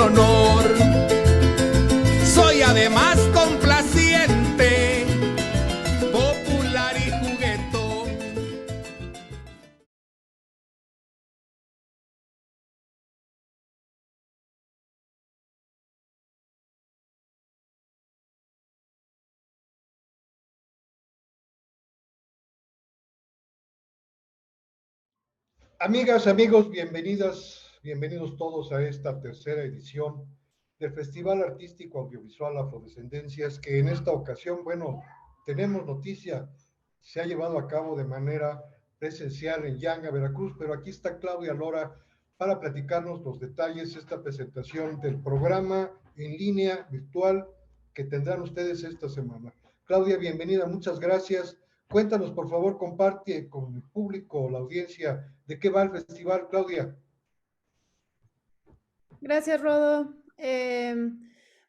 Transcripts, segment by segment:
honor. Soy además complaciente, popular y juguetón. Amigas, amigos, bienvenidos todos a esta tercera edición del Festival Artístico Audiovisual Afrodescendencias, que en esta ocasión, bueno, tenemos noticia, se ha llevado a cabo de manera presencial en Yanga, Veracruz, pero aquí está Claudia Lora para platicarnos los detalles de esta presentación del programa en línea virtual que tendrán ustedes esta semana. Claudia, bienvenida, muchas gracias. Cuéntanos, por favor, comparte con el público, la audiencia, de qué va el festival, Claudia. Gracias, Rodo.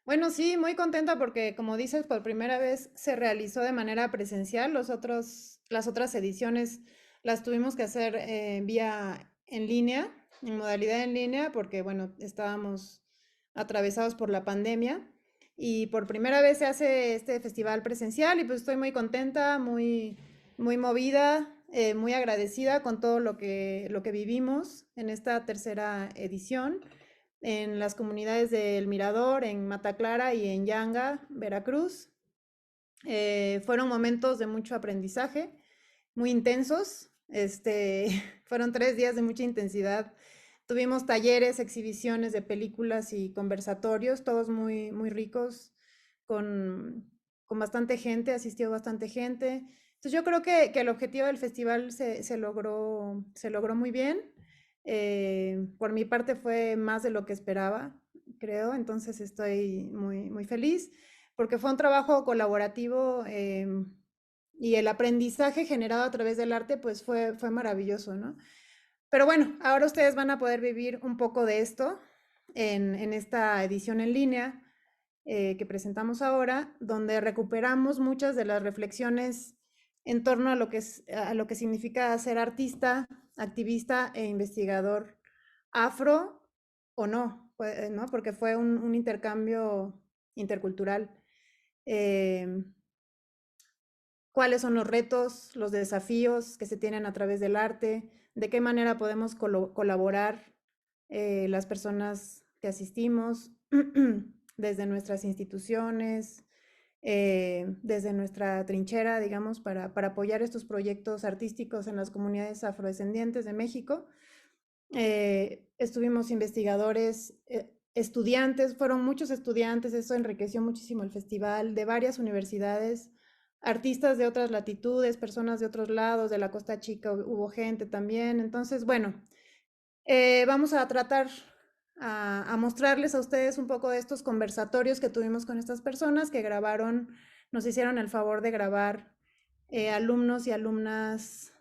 Bueno, sí, muy contenta porque, como dices, por primera vez se realizó de manera presencial. Las otras ediciones las tuvimos que hacer vía en línea, en modalidad en línea, porque, bueno, estábamos atravesados por la pandemia. Y por primera vez se hace este festival presencial y pues estoy muy contenta, muy movida, muy agradecida con todo lo que vivimos en esta tercera edición en las comunidades de El Mirador, en Mata Clara y en Yanga, Veracruz. Fueron momentos de mucho aprendizaje, muy intensos. Fueron 3 días de mucha intensidad. Tuvimos talleres, exhibiciones de películas y conversatorios, todos muy ricos, con bastante gente, asistió bastante gente. Entonces yo creo que el objetivo del festival se logró muy bien. Por mi parte fue más de lo que esperaba, creo, entonces estoy muy feliz porque fue un trabajo colaborativo y el aprendizaje generado a través del arte pues fue maravilloso, ¿no? Pero bueno, ahora ustedes van a poder vivir un poco de esto en esta edición en línea que presentamos ahora, donde recuperamos muchas de las reflexiones en torno a lo que significa ser artista, activista e investigador afro o no, ¿no? Porque fue un intercambio intercultural. Eh, ¿Cuáles son los retos, los desafíos que se tienen a través del arte? ¿De qué manera podemos colaborar las personas que asistimos desde nuestras instituciones, desde nuestra trinchera, digamos, para apoyar estos proyectos artísticos en las comunidades afrodescendientes de México? Estuvimos investigadores, estudiantes, fueron muchos estudiantes, eso enriqueció muchísimo el festival, de varias universidades, artistas de otras latitudes, personas de otros lados, de la Costa Chica hubo gente también. Entonces, bueno, vamos a tratar a mostrarles a ustedes un poco de estos conversatorios que tuvimos con estas personas que grabaron, nos hicieron el favor de grabar alumnos y alumnas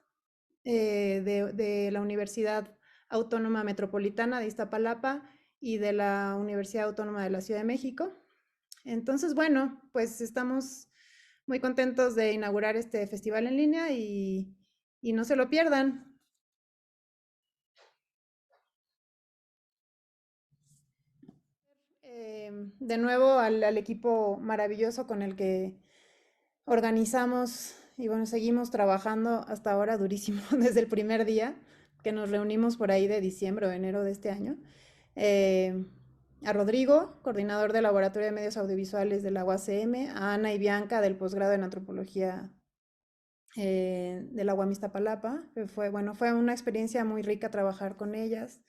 de la Universidad Autónoma Metropolitana de Iztapalapa y de la Universidad Autónoma de la Ciudad de México. Entonces, bueno, pues estamos muy contentos de inaugurar este festival en línea y no se lo pierdan. De nuevo al equipo maravilloso con el que organizamos y bueno, seguimos trabajando hasta ahora durísimo desde el primer día que nos reunimos por ahí de diciembre o enero de este año. Eh, a Rodrigo, coordinador del Laboratorio de Medios Audiovisuales de la UACM, a Ana y Bianca del posgrado en Antropología de la UAM Iztapalapa. Fue una experiencia muy rica trabajar con ellas.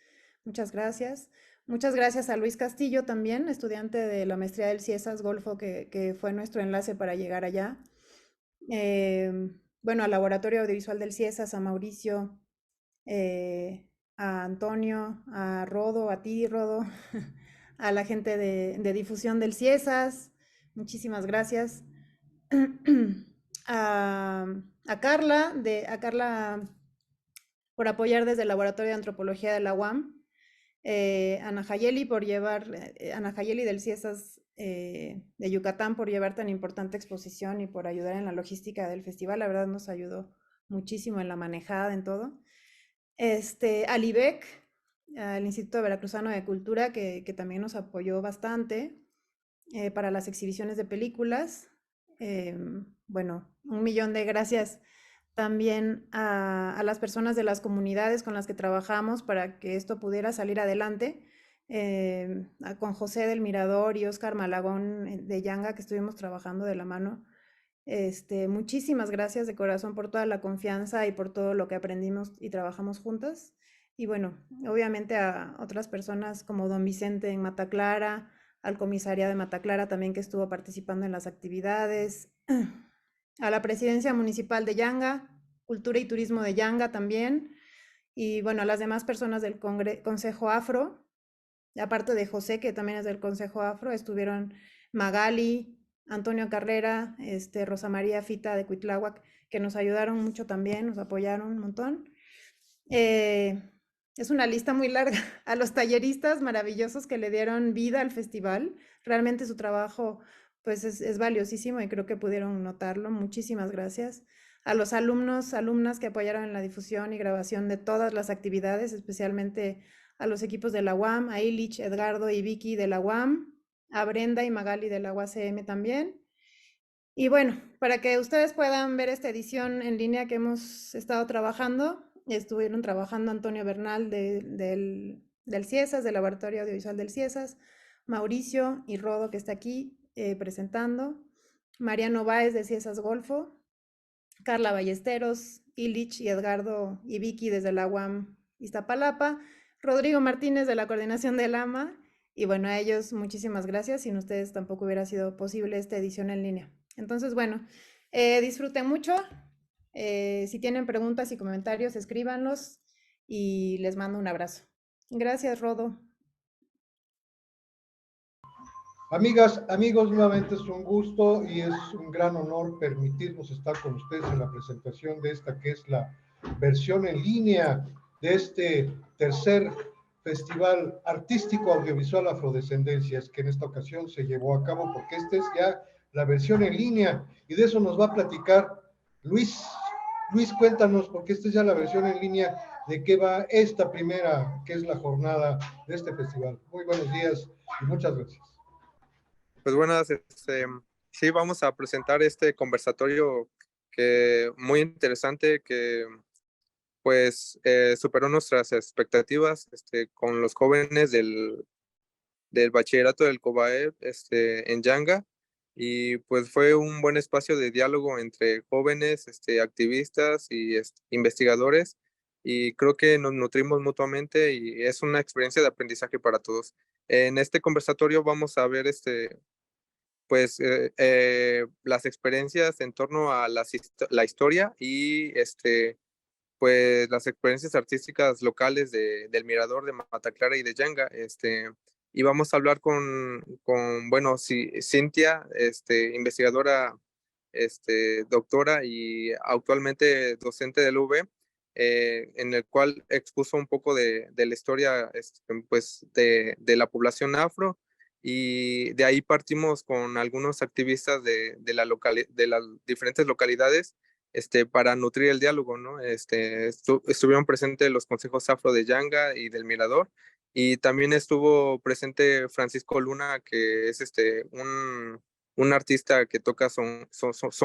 Muchas gracias. Muchas gracias a Luis Castillo también, estudiante de la maestría del CIESAS Golfo, que fue nuestro enlace para llegar allá. Bueno, al Laboratorio Audiovisual del CIESAS, a Mauricio, a Antonio, a Rodo, a ti, Rodo, a la gente de difusión del CIESAS, muchísimas gracias. A Carla por apoyar desde el Laboratorio de Antropología de la UAM, Ana Jayeli Ana Jayeli del CIESAS de Yucatán por llevar tan importante exposición y por ayudar en la logística del festival, la verdad nos ayudó muchísimo en la manejada, en todo. Alibek al Instituto Veracruzano de Cultura, que también nos apoyó bastante para las exhibiciones de películas. Bueno, 1 millón de gracias también a las personas de las comunidades con las que trabajamos para que esto pudiera salir adelante. Con José del Mirador y Óscar Malagón de Yanga, que estuvimos trabajando de la mano. Muchísimas gracias de corazón por toda la confianza y por todo lo que aprendimos y trabajamos juntas. Y bueno, obviamente a otras personas como don Vicente en Mata Clara, al comisariado de Mata Clara también que estuvo participando en las actividades, a la presidencia municipal de Yanga, Cultura y Turismo de Yanga también, y bueno, a las demás personas del Consejo Afro, aparte de José, que también es del Consejo Afro, estuvieron Magali, Antonio Carrera, Rosa María Fita de Cuitláhuac, que nos ayudaron mucho también, nos apoyaron un montón. Es una lista muy larga. A los talleristas maravillosos que le dieron vida al festival, realmente su trabajo pues es valiosísimo y creo que pudieron notarlo. Muchísimas gracias. A los alumnos, alumnas que apoyaron en la difusión y grabación de todas las actividades, especialmente a los equipos de la UAM, a Illich, Edgardo y Vicky de la UAM, a Brenda y Magali de la UACM también. Y bueno, para que ustedes puedan ver esta edición en línea que hemos estado trabajando, estuvieron trabajando Antonio Bernal del CIESAS, del Laboratorio Audiovisual del CIESAS, Mauricio y Rodo, que está aquí presentando, Mariano Báez de CIESAS Golfo, Carla Ballesteros, Illich y Edgardo y Vicky desde la UAM Iztapalapa, Rodrigo Martínez de la Coordinación del AMA, y bueno, a ellos muchísimas gracias, sin ustedes tampoco hubiera sido posible esta edición en línea. Entonces, bueno, disfruten mucho. Si tienen preguntas y comentarios, escríbanlos y les mando un abrazo. Gracias, Rodo. Amigas, amigos, nuevamente es un gusto y es un gran honor permitirnos estar con ustedes en la presentación de esta que es la versión en línea de este tercer Festival Artístico Audiovisual Afrodescendencias, que en esta ocasión se llevó a cabo porque esta es ya la versión en línea y de eso nos va a platicar Luis. Luis, cuéntanos, porque esta es ya la versión en línea, de qué va esta primera, que es la jornada de este festival. Muy buenos días y muchas gracias. Pues buenas, sí, vamos a presentar este conversatorio que muy interesante, que pues superó nuestras expectativas con los jóvenes del bachillerato del COBAE en Yanga, y pues fue un buen espacio de diálogo entre jóvenes, activistas y investigadores, y creo que nos nutrimos mutuamente y es una experiencia de aprendizaje para todos. En este conversatorio vamos a ver pues las experiencias en torno a la historia y pues las experiencias artísticas locales del Mirador de Mata Clara y de Yanga. Y vamos a hablar bueno, Cintia, investigadora, doctora y actualmente docente del UV, en el cual expuso un poco de la historia pues de la población afro, y de ahí partimos con algunos activistas de las diferentes localidades para nutrir el diálogo, ¿no? Estuvieron presentes los consejos afro de Yanga y del Mirador, y también estuvo presente Francisco Luna, que es un artista que toca son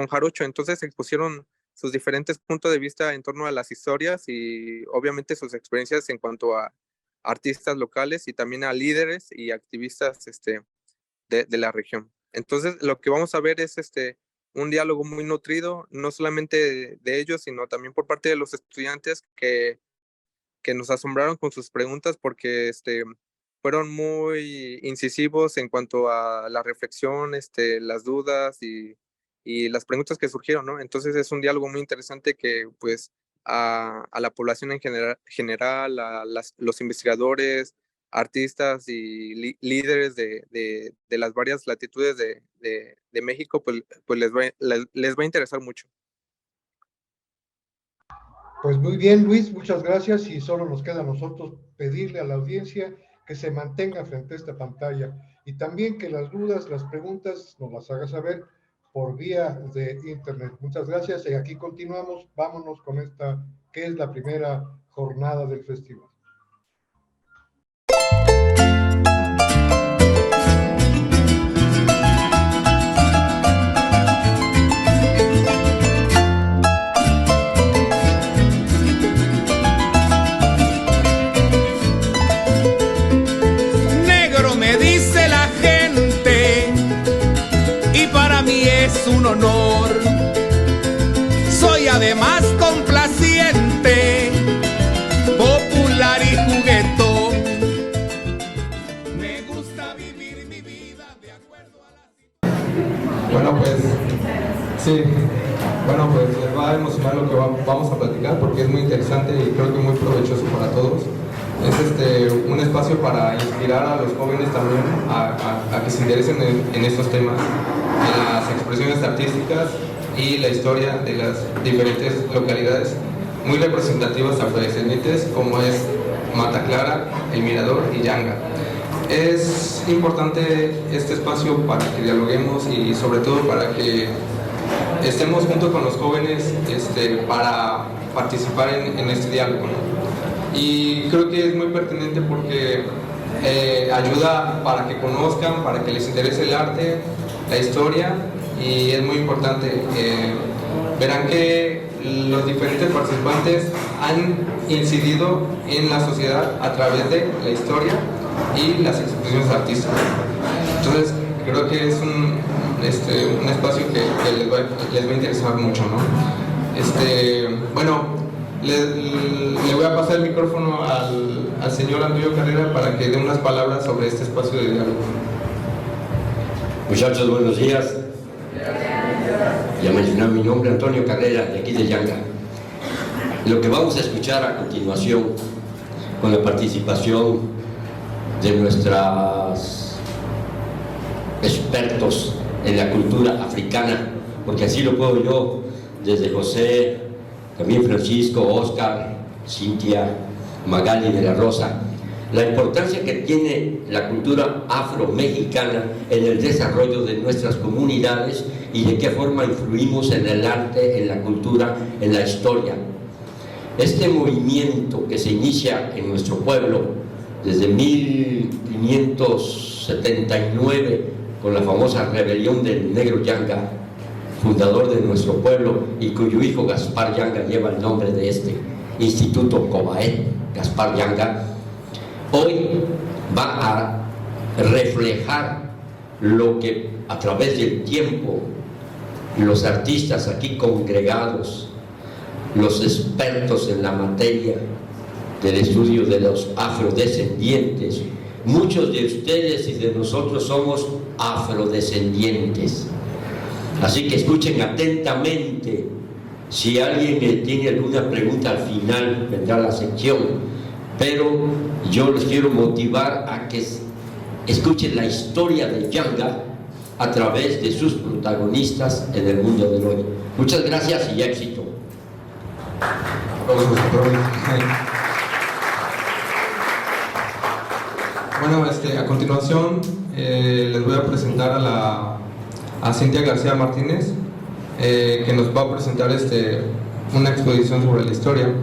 jarocho. Entonces expusieron sus diferentes puntos de vista en torno a las historias y obviamente sus experiencias en cuanto a artistas locales y también a líderes y activistas de la región. Entonces, lo que vamos a ver es un diálogo muy nutrido, no solamente de ellos, sino también por parte de los estudiantes que nos asombraron con sus preguntas, porque fueron muy incisivos en cuanto a la reflexión, las dudas y las preguntas que surgieron, ¿no? Entonces es un diálogo muy interesante que pues a la población en general, a los investigadores, artistas y líderes de las varias latitudes de México, pues les va a interesar mucho. Pues muy bien, Luis, muchas gracias, y solo nos queda a nosotros pedirle a la audiencia que se mantenga frente a esta pantalla y también que las dudas, las preguntas nos las haga saber por vía de internet. Muchas gracias y aquí continuamos. Vámonos con esta que es la primera jornada del festival. es un honor. Soy además complaciente, popular y juguetón. Me gusta vivir mi vida de acuerdo a la... Bueno, pues sí, bueno, pues les va a emocionar lo que vamos a platicar porque es muy interesante y creo que muy provechoso para todos. Es un espacio para inspirar a los jóvenes también a que se interesen en estos temas, en las expresiones artísticas y la historia de las diferentes localidades muy representativas afrodescendientes como es Mata Clara, El Mirador y Yanga. Es importante este espacio para que dialoguemos y sobre todo para que estemos junto con los jóvenes para participar en este diálogo, ¿no? Y creo que es muy pertinente porque ayuda para que conozcan, para que les interese el arte, la historia, y es muy importante. Verán que los diferentes participantes han incidido en la sociedad a través de la historia y las expresiones artísticas. Entonces creo que es un espacio que les va a interesar mucho, ¿no? Bueno, le voy a pasar el micrófono al señor Antonio Carrera para que dé unas palabras sobre este espacio de diálogo. Muchachos, buenos días. Ya mencioné mi nombre, Antonio Carrera, de aquí de Yanga. Lo que vamos a escuchar a continuación, con la participación de nuestros expertos en la cultura africana, porque así lo puedo yo, desde José, también Francisco, Oscar, Cintia, Magali de la Rosa, la importancia que tiene la cultura afro-mexicana en el desarrollo de nuestras comunidades y de qué forma influimos en el arte, en la cultura, en la historia. Este movimiento que se inicia en nuestro pueblo desde 1579 con la famosa rebelión del Negro Yanga, fundador de nuestro pueblo y cuyo hijo Gaspar Yanga lleva el nombre de este Instituto Cobaet, Gaspar Yanga, hoy va a reflejar lo que a través del tiempo los artistas aquí congregados, los expertos en la materia del estudio de los afrodescendientes, muchos de ustedes y de nosotros somos afrodescendientes. Así que escuchen atentamente. Si alguien tiene alguna pregunta al final vendrá la sección, pero yo les quiero motivar a que escuchen la historia de Yanga a través de sus protagonistas en el mundo de hoy. Muchas gracias y éxito. Bueno, a continuación les voy a presentar a Cintia García Martínez, que nos va a presentar una exposición sobre la historia.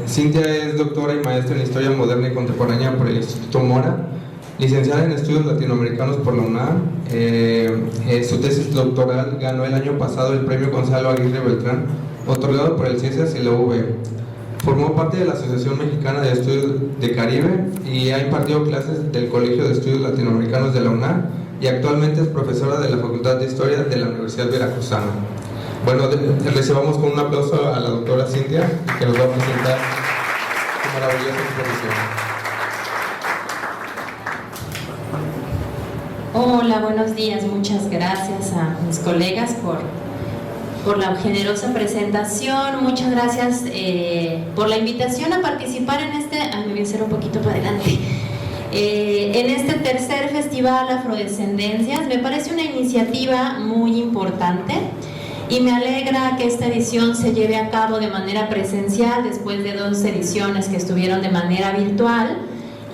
Cintia es doctora y maestra en Historia Moderna y Contemporánea por el Instituto Mora, licenciada en Estudios Latinoamericanos por la UNAM. Su tesis doctoral ganó el año pasado el Premio Gonzalo Aguirre Beltrán, otorgado por el CIESAS y la UV. Formó parte de la Asociación Mexicana de Estudios de Caribe y ha impartido clases del Colegio de Estudios Latinoamericanos de la UNAM y actualmente es profesora de la Facultad de Historia de la Universidad Veracruzana. Bueno, recibamos con un aplauso a la doctora Cintia, que nos va a presentar su maravillosa exposición. Hola, buenos días. Muchas gracias a mis colegas por la generosa presentación. Muchas gracias por la invitación a participar en me voy a hacer un poquito para adelante. En este tercer Festival Afrodescendencias. Me parece una iniciativa muy importante y me alegra que esta edición se lleve a cabo de manera presencial después de 2 ediciones que estuvieron de manera virtual,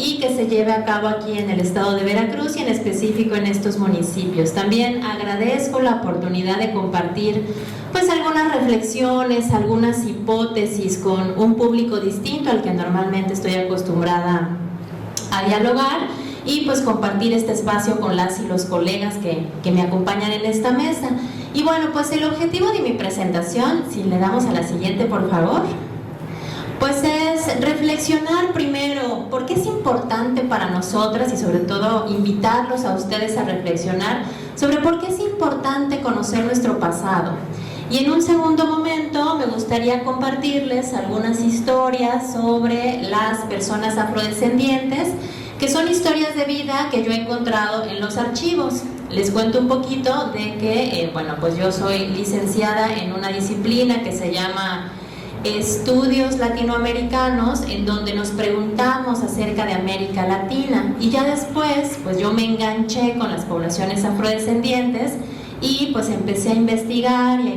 y que se lleve a cabo aquí en el estado de Veracruz y en específico en estos municipios. También agradezco la oportunidad de compartir pues algunas reflexiones, algunas hipótesis con un público distinto al que normalmente estoy acostumbrada a dialogar, y pues compartir este espacio con las y los colegas que me acompañan en esta mesa. Y bueno, pues el objetivo de mi presentación, si le damos a la siguiente por favor, pues es reflexionar primero por qué es importante para nosotras, y sobre todo invitarlos a ustedes a reflexionar sobre por qué es importante importante conocer nuestro pasado? Y en un segundo momento me gustaría compartirles algunas historias sobre las personas afrodescendientes, que son historias de vida que yo he encontrado en los archivos. Les cuento un poquito de que, bueno, pues yo soy licenciada en una disciplina que se llama Estudios Latinoamericanos, en donde nos preguntamos acerca de América Latina, y ya después pues yo me enganché con las poblaciones afrodescendientes y pues empecé a investigar y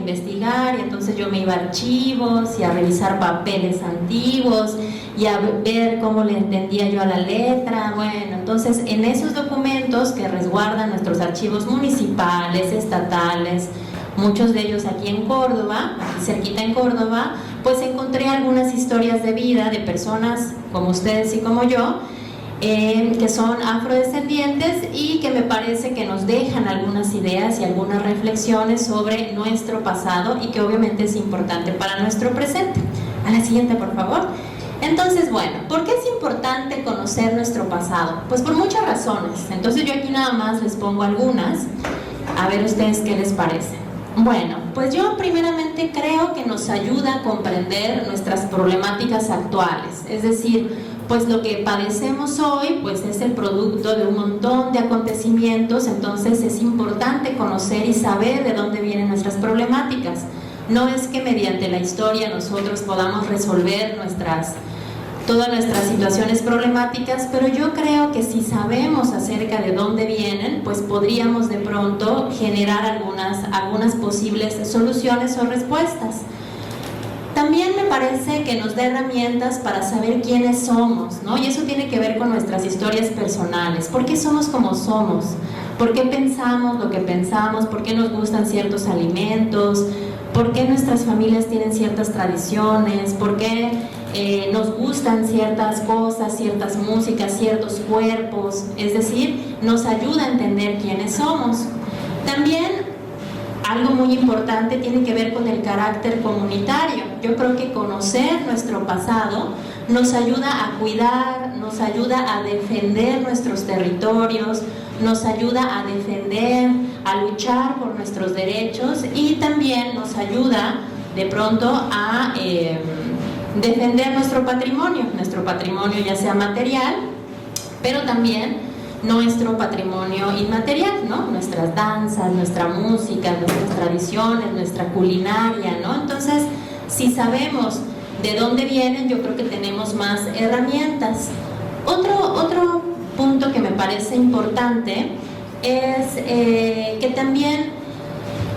entonces yo me iba a archivos y a revisar papeles antiguos y a ver cómo le entendía yo a la letra. Bueno, entonces en esos documentos que resguardan nuestros archivos municipales, estatales, muchos de ellos aquí en Córdoba, aquí cerquita en Córdoba, pues encontré algunas historias de vida de personas como ustedes y como yo, que son afrodescendientes y que me parece que nos dejan algunas ideas y algunas reflexiones sobre nuestro pasado y que obviamente es importante para nuestro presente. A la siguiente, por favor. Entonces, bueno, ¿por qué es importante conocer nuestro pasado? Pues por muchas razones. Entonces yo aquí nada más les pongo algunas, a ver ustedes qué les parece. Bueno, pues yo primeramente creo que nos ayuda a comprender nuestras problemáticas actuales, es decir, pues lo que padecemos hoy pues es el producto de un montón de acontecimientos, entonces es importante conocer y saber de dónde vienen nuestras problemáticas. No es que mediante la historia nosotros podamos resolver todas nuestras situaciones problemáticas, pero yo creo que si sabemos acerca de dónde vienen, pues podríamos de pronto generar algunas posibles soluciones o respuestas. También me parece que nos da herramientas para saber quiénes somos, ¿no? Y eso tiene que ver con nuestras historias personales. ¿Por qué somos como somos? ¿Por qué pensamos lo que pensamos? ¿Por qué nos gustan ciertos alimentos? ¿Por qué nuestras familias tienen ciertas tradiciones? ¿Por qué nos gustan ciertas cosas, ciertas músicas, ciertos cuerpos? Es decir, nos ayuda a entender quiénes somos. También algo muy importante tiene que ver con el carácter comunitario. Yo creo que conocer nuestro pasado nos ayuda a cuidar, nos ayuda a defender nuestros territorios, nos ayuda a defender, a luchar por nuestros derechos y también nos ayuda de pronto a defender nuestro patrimonio ya sea material, pero también nuestro patrimonio inmaterial, ¿no? Nuestras danzas, nuestra música, nuestras tradiciones, nuestra culinaria, ¿no? Entonces, si sabemos de dónde vienen, yo creo que tenemos más herramientas. Otro punto que me parece importante es que también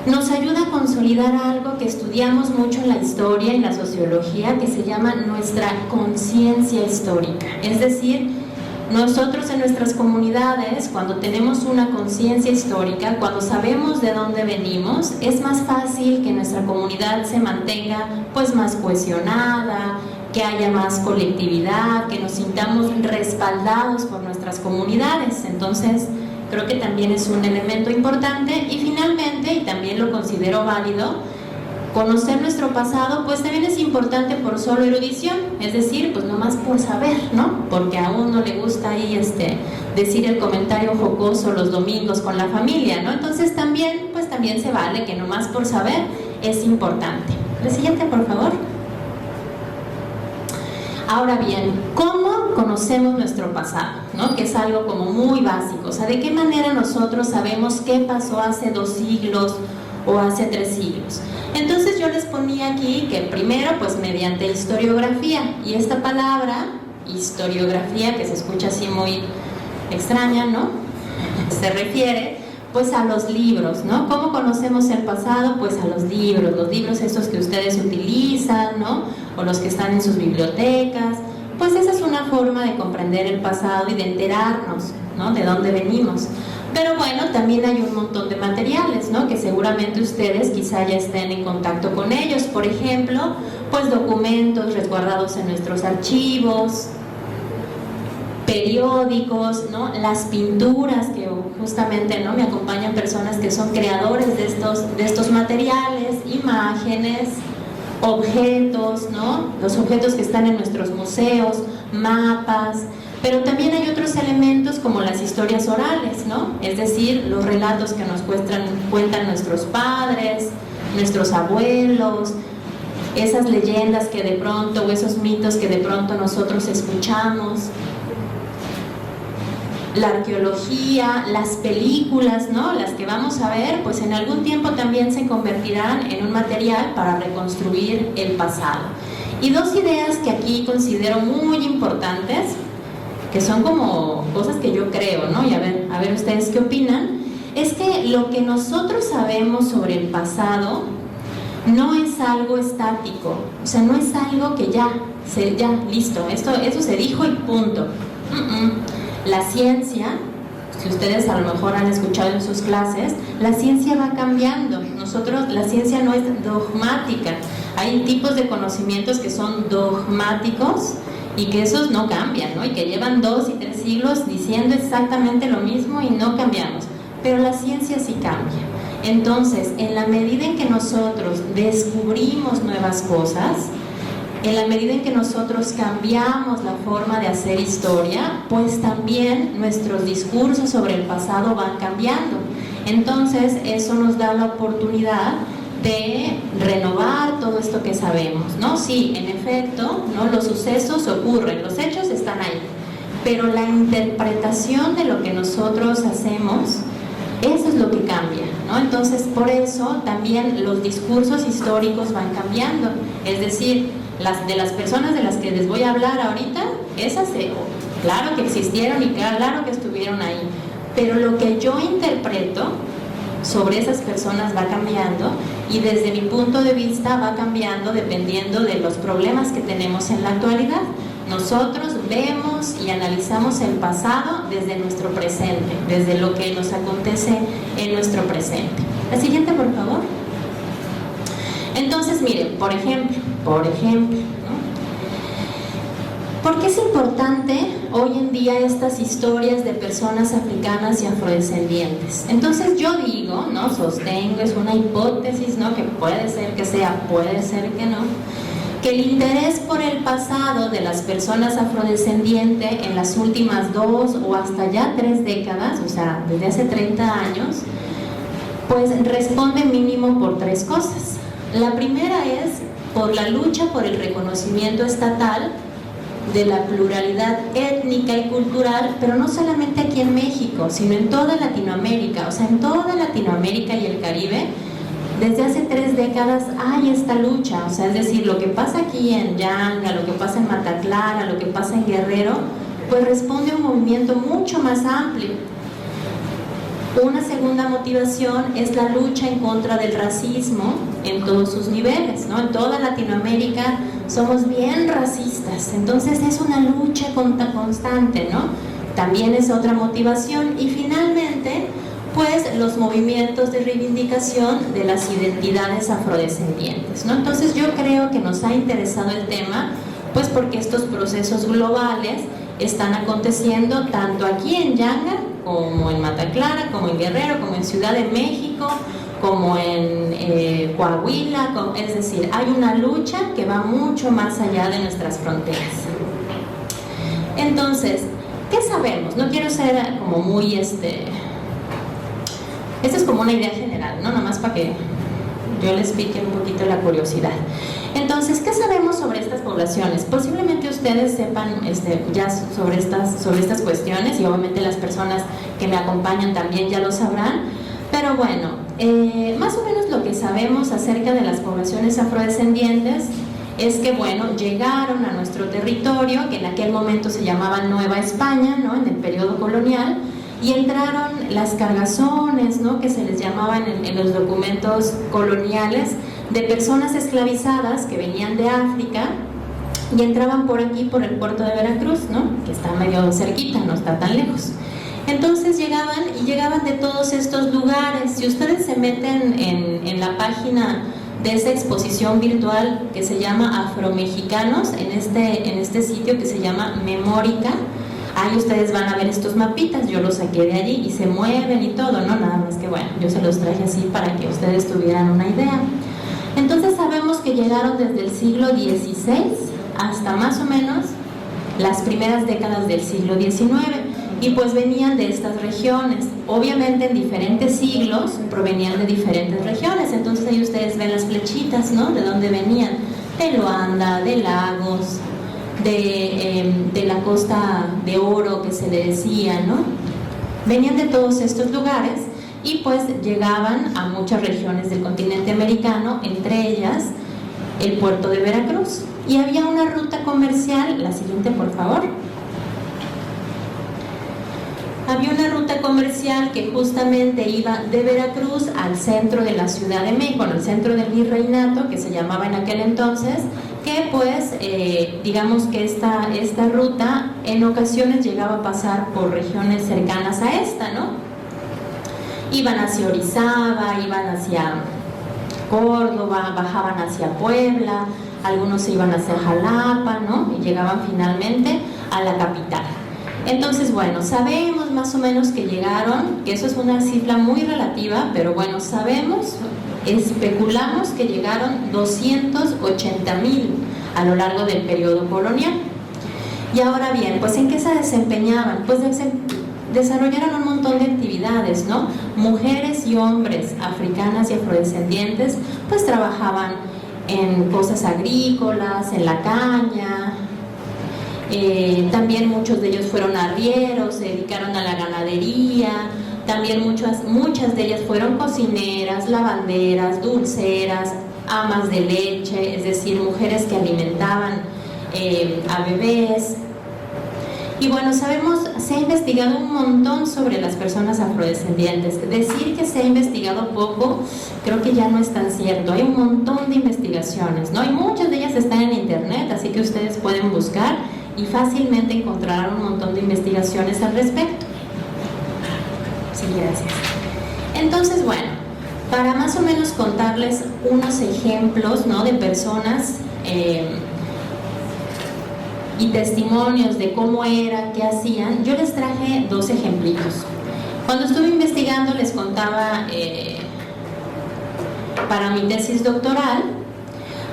nos ayuda a consolidar algo que estudiamos mucho en la historia y la sociología, que se llama nuestra conciencia histórica. Es decir, nosotros en nuestras comunidades, cuando tenemos una conciencia histórica, cuando sabemos de dónde venimos, es más fácil que nuestra comunidad se mantenga pues más cohesionada, que haya más colectividad, que nos sintamos respaldados por nuestras comunidades. Entonces, creo que también es un elemento importante. Y finalmente, y también lo considero válido, conocer nuestro pasado pues también es importante por solo erudición, es decir, pues nomás por saber, ¿no? Porque a uno le gusta ahí decir el comentario jocoso los domingos con la familia, ¿no? Entonces también se vale que nomás por saber es importante. La siguiente, por favor. Ahora bien, ¿cómo conocemos nuestro pasado? ¿No? Que es algo como muy básico, o sea, ¿de qué manera nosotros sabemos qué pasó hace 2 siglos o hace 3 siglos? Entonces yo les ponía aquí que primero pues mediante historiografía, y esta palabra historiografía, que se escucha así muy extraña, ¿no? Se refiere pues a los libros, ¿no? ¿Cómo conocemos el pasado? Pues a los libros estos que ustedes utilizan, ¿no? O los que están en sus bibliotecas. Pues esa es una forma de comprender el pasado y de enterarnos, ¿no? De dónde venimos. Pero bueno, también hay un montón de materiales, ¿no? Que seguramente ustedes quizá ya estén en contacto con ellos. Por ejemplo, pues documentos resguardados en nuestros archivos, periódicos, ¿no? Las pinturas, que justamente, ¿no? Me acompañan personas que son creadores de estos materiales, imágenes, objetos, ¿no? Los objetos que están en nuestros museos, mapas, Pero también hay otros elementos como las historias orales, ¿no? Es decir, los relatos que nos cuentan nuestros padres, nuestros abuelos, esas leyendas que de pronto, o esos mitos que de pronto nosotros escuchamos, la arqueología, las películas, ¿no? Las que vamos a ver, pues en algún tiempo también se convertirán en un material para reconstruir el pasado. Y dos ideas que aquí considero muy importantes, que son como cosas que yo creo, ¿no? Y a ver ustedes qué opinan, es que lo que nosotros sabemos sobre el pasado no es algo estático, o sea, no es algo que ya listo, eso se dijo y punto. La ciencia, si ustedes a lo mejor han escuchado en sus clases, la ciencia va cambiando. La ciencia no es dogmática. Hay tipos de conocimientos que son dogmáticos y que esos no cambian, ¿no? Y que llevan 2 y 3 siglos diciendo exactamente lo mismo y no cambiamos. Pero la ciencia sí cambia. Entonces, en la medida en que nosotros descubrimos nuevas cosas, en la medida en que nosotros cambiamos la forma de hacer historia, pues también nuestros discursos sobre el pasado van cambiando. Entonces, eso nos da la oportunidad de renovar todo esto que sabemos, ¿no? Sí, en efecto, ¿no? Los sucesos ocurren, los hechos están ahí, pero la interpretación de lo que nosotros hacemos, eso es lo que cambia, ¿no? Entonces, por eso también los discursos históricos van cambiando. Es decir, de las personas de las que les voy a hablar ahorita, esas claro que existieron y claro que estuvieron ahí, pero lo que yo interpreto sobre esas personas va cambiando, y desde mi punto de vista va cambiando dependiendo de los problemas que tenemos en la actualidad. Nosotros vemos y analizamos el pasado desde nuestro presente, desde lo que nos acontece en nuestro presente. La siguiente, por favor. Entonces, miren, por ejemplo, ¿no? ¿Por qué es importante hoy en día estas historias de personas africanas y afrodescendientes? Entonces yo digo, ¿no? Sostengo, es una hipótesis, ¿no? Que puede ser que sea, puede ser que no, que el interés por el pasado de las personas afrodescendientes en las últimas 2 o hasta ya 3 décadas, o sea, desde hace 30 años, pues responde mínimo por 3 cosas. La primera es por la lucha por el reconocimiento estatal de la pluralidad étnica y cultural, pero no solamente aquí en México, sino en toda Latinoamérica. O sea, en toda Latinoamérica y el Caribe, desde hace 3 décadas hay esta lucha. O sea, es decir, lo que pasa aquí en Yanga, lo que pasa en Mata Clara, lo que pasa en Guerrero, pues responde a un movimiento mucho más amplio. Una segunda motivación es la lucha en contra del racismo en todos sus niveles, ¿no? En toda Latinoamérica somos bien racistas, entonces es una lucha constante, ¿no? También es otra motivación. Y finalmente, pues los movimientos de reivindicación de las identidades afrodescendientes, ¿no? Entonces yo creo que nos ha interesado el tema, pues porque estos procesos globales están aconteciendo tanto aquí en Yanga, como en Mata Clara, como en Guerrero, como en Ciudad de México, como en Coahuila, es decir, hay una lucha que va mucho más allá de nuestras fronteras. Entonces, ¿qué sabemos? No quiero ser como muy esta es como una idea general, ¿no? Nada más para que yo les pique un poquito la curiosidad. Entonces, ¿qué sabemos sobre estas poblaciones? Posiblemente ustedes sepan ya sobre estas cuestiones, y obviamente las personas que me acompañan también ya lo sabrán, pero bueno, más o menos lo que sabemos acerca de las poblaciones afrodescendientes es que, bueno, llegaron a nuestro territorio, que en aquel momento se llamaba Nueva España, ¿no? En el periodo colonial, y entraron las cargazones, ¿no? Que se les llamaban en los documentos coloniales, de personas esclavizadas que venían de África y entraban por aquí, por el puerto de Veracruz, ¿no? Que está medio cerquita, no está tan lejos. Entonces llegaban de todos estos lugares. Si ustedes se meten en la página de esa exposición virtual que se llama Afromexicanos, en este sitio que se llama Memórica, ahí ustedes van a ver estos mapitas. Yo los saqué de allí y se mueven y todo, ¿no? Nada más que, bueno, yo se los traje así para que ustedes tuvieran una idea. Entonces sabemos que llegaron desde el siglo XVI hasta más o menos las primeras décadas del siglo XIX, y pues venían de estas regiones. Obviamente en diferentes siglos provenían de diferentes regiones, entonces ahí ustedes ven las flechitas, ¿no? De dónde venían, de Luanda, de Lagos, de la Costa de Oro que se le decía, ¿no? Venían de todos estos lugares y pues llegaban a muchas regiones del continente americano, entre ellas el puerto de Veracruz. Y había una ruta comercial, la siguiente por favor. Había una ruta comercial que justamente iba de Veracruz al centro de la Ciudad de México, al centro del virreinato, que se llamaba en aquel entonces, que pues digamos que esta ruta en ocasiones llegaba a pasar por regiones cercanas a esta, ¿no? Iban hacia Orizaba, iban hacia Córdoba, bajaban hacia Puebla, algunos se iban hacia Jalapa, ¿no? Y llegaban finalmente a la capital. Entonces, bueno, sabemos más o menos que llegaron, que eso es una cifra muy relativa, pero bueno, sabemos, especulamos que llegaron 280,000 a lo largo del periodo colonial. Y ahora bien, pues ¿en qué se desempeñaban? Pues desarrollaron un montón de actividades, ¿no? Mujeres y hombres africanas y afrodescendientes pues trabajaban en cosas agrícolas, en la caña. También muchos de ellos fueron arrieros, se dedicaron a la ganadería. También muchas de ellas fueron cocineras, lavanderas, dulceras, amas de leche, es decir, mujeres que alimentaban a bebés. Y bueno, sabemos, se ha investigado un montón sobre las personas afrodescendientes. Decir que se ha investigado poco, creo que ya no es tan cierto. Hay un montón de investigaciones, ¿no? Y muchas de ellas están en internet, así que ustedes pueden buscar y fácilmente encontrarán un montón de investigaciones al respecto. Sí, gracias. Entonces, bueno, para más o menos contarles unos ejemplos, ¿no? De personas y testimonios de cómo era, qué hacían, yo les traje dos ejemplitos. Cuando estuve investigando les contaba para mi tesis doctoral,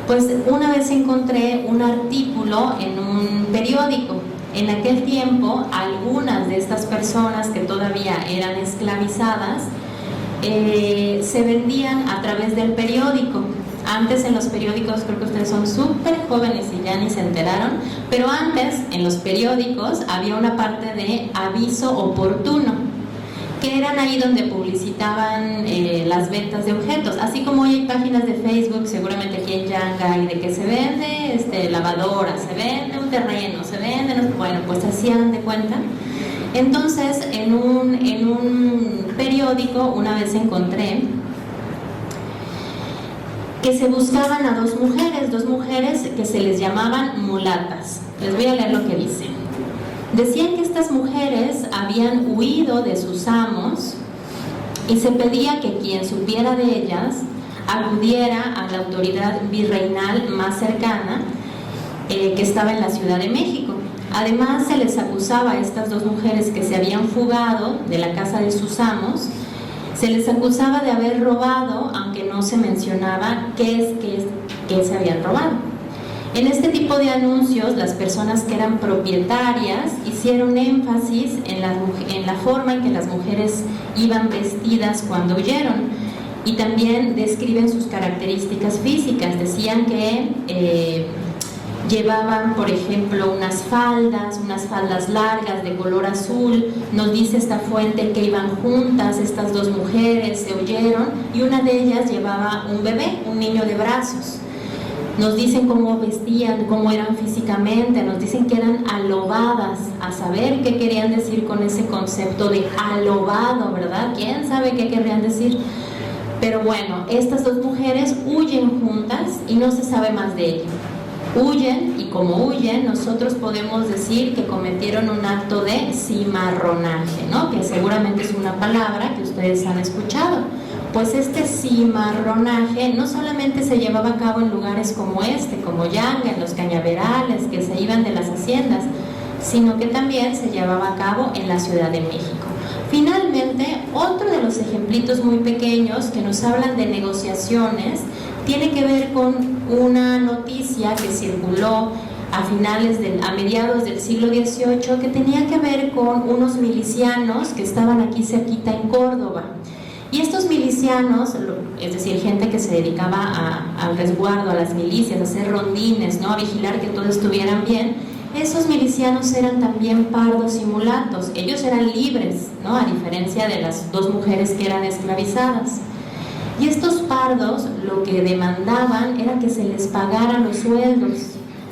pues una vez encontré un artículo en un periódico. En aquel tiempo algunas de estas personas que todavía eran esclavizadas se vendían a través del periódico. Antes en los periódicos, creo que ustedes son súper jóvenes y ya ni se enteraron, pero antes en los periódicos había una parte de aviso oportuno, que eran ahí donde publicitaban las ventas de objetos, así como hoy hay páginas de Facebook, seguramente aquí en Yanga, y de que se vende lavadora, se vende un terreno, se vende, bueno, pues así hagan de cuenta. Entonces en un periódico una vez encontré que se buscaban a dos mujeres que se les llamaban mulatas. Les voy a leer lo que dice. Decían que estas mujeres habían huido de sus amos y se pedía que quien supiera de ellas acudiera a la autoridad virreinal más cercana que estaba en la Ciudad de México. Además, se les acusaba a estas dos mujeres que se habían fugado de la casa de sus amos. Se les acusaba de haber robado, aunque no se mencionaba qué se habían robado. En este tipo de anuncios, las personas que eran propietarias hicieron énfasis en la forma en que las mujeres iban vestidas cuando huyeron, y también describen sus características físicas. Decían que llevaban, por ejemplo, unas faldas largas de color azul. Nos dice esta fuente que iban juntas estas dos mujeres, se huyeron, y una de ellas llevaba un bebé, un niño de brazos. Nos dicen cómo vestían, cómo eran físicamente, nos dicen que eran alobadas, a saber qué querían decir con ese concepto de alobado, ¿verdad? ¿Quién sabe qué querrían decir? Pero bueno, estas dos mujeres huyen juntas y no se sabe más de ello. Huyen, y como huyen, nosotros podemos decir que cometieron un acto de cimarronaje, ¿no? Que seguramente es una palabra que ustedes han escuchado. Pues este cimarronaje no solamente se llevaba a cabo en lugares como como Yanga, en los cañaverales, que se iban de las haciendas, sino que también se llevaba a cabo en la Ciudad de México. Finalmente, otro de los ejemplitos muy pequeños que nos hablan de negociaciones tiene que ver con una noticia que circuló a mediados del siglo XVIII, que tenía que ver con unos milicianos que estaban aquí cerquita en Córdoba. Y estos milicianos, es decir, gente que se dedicaba al resguardo, a las milicias, a hacer rondines, ¿no?, a vigilar que todos estuvieran bien, esos milicianos eran también pardos y mulatos. Ellos eran libres, ¿no?, a diferencia de las dos mujeres que eran esclavizadas. Y estos pardos lo que demandaban era que se les pagaran los sueldos,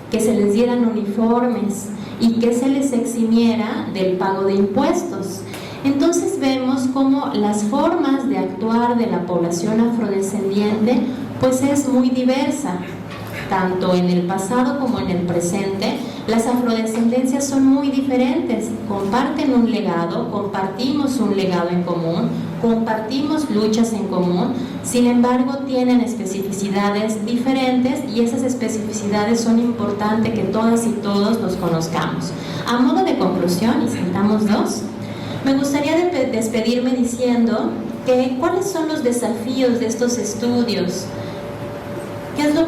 que se les dieran uniformes y que se les eximiera del pago de impuestos. Entonces vemos cómo las formas de actuar de la población afrodescendiente pues es muy diversa, tanto en el pasado como en el presente. Las afrodescendencias son muy diferentes, comparten un legado, compartimos un legado en común, compartimos luchas en común, sin embargo tienen especificidades diferentes y esas especificidades son importantes que todas y todos los conozcamos. A modo de conclusión, y sentamos dos, me gustaría despedirme diciendo que cuáles son los desafíos de estos estudios,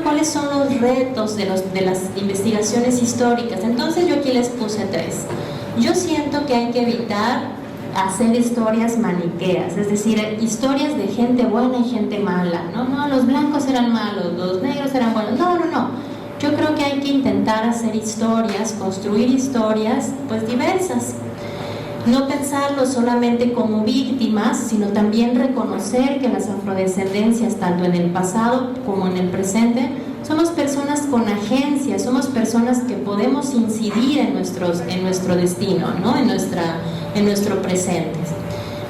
cuáles son los retos de las investigaciones históricas. Entonces yo aquí les puse 3. Yo siento que hay que evitar hacer historias maniqueas, es decir, historias de gente buena y gente mala. No, los blancos eran malos, los negros eran buenos. No. Yo creo que hay que intentar hacer historias, construir historias pues diversas. No pensarlo solamente como víctimas, sino también reconocer que las afrodescendencias, tanto en el pasado como en el presente, somos personas con agencia, somos personas que podemos incidir en nuestro destino, ¿no?, en nuestro presente.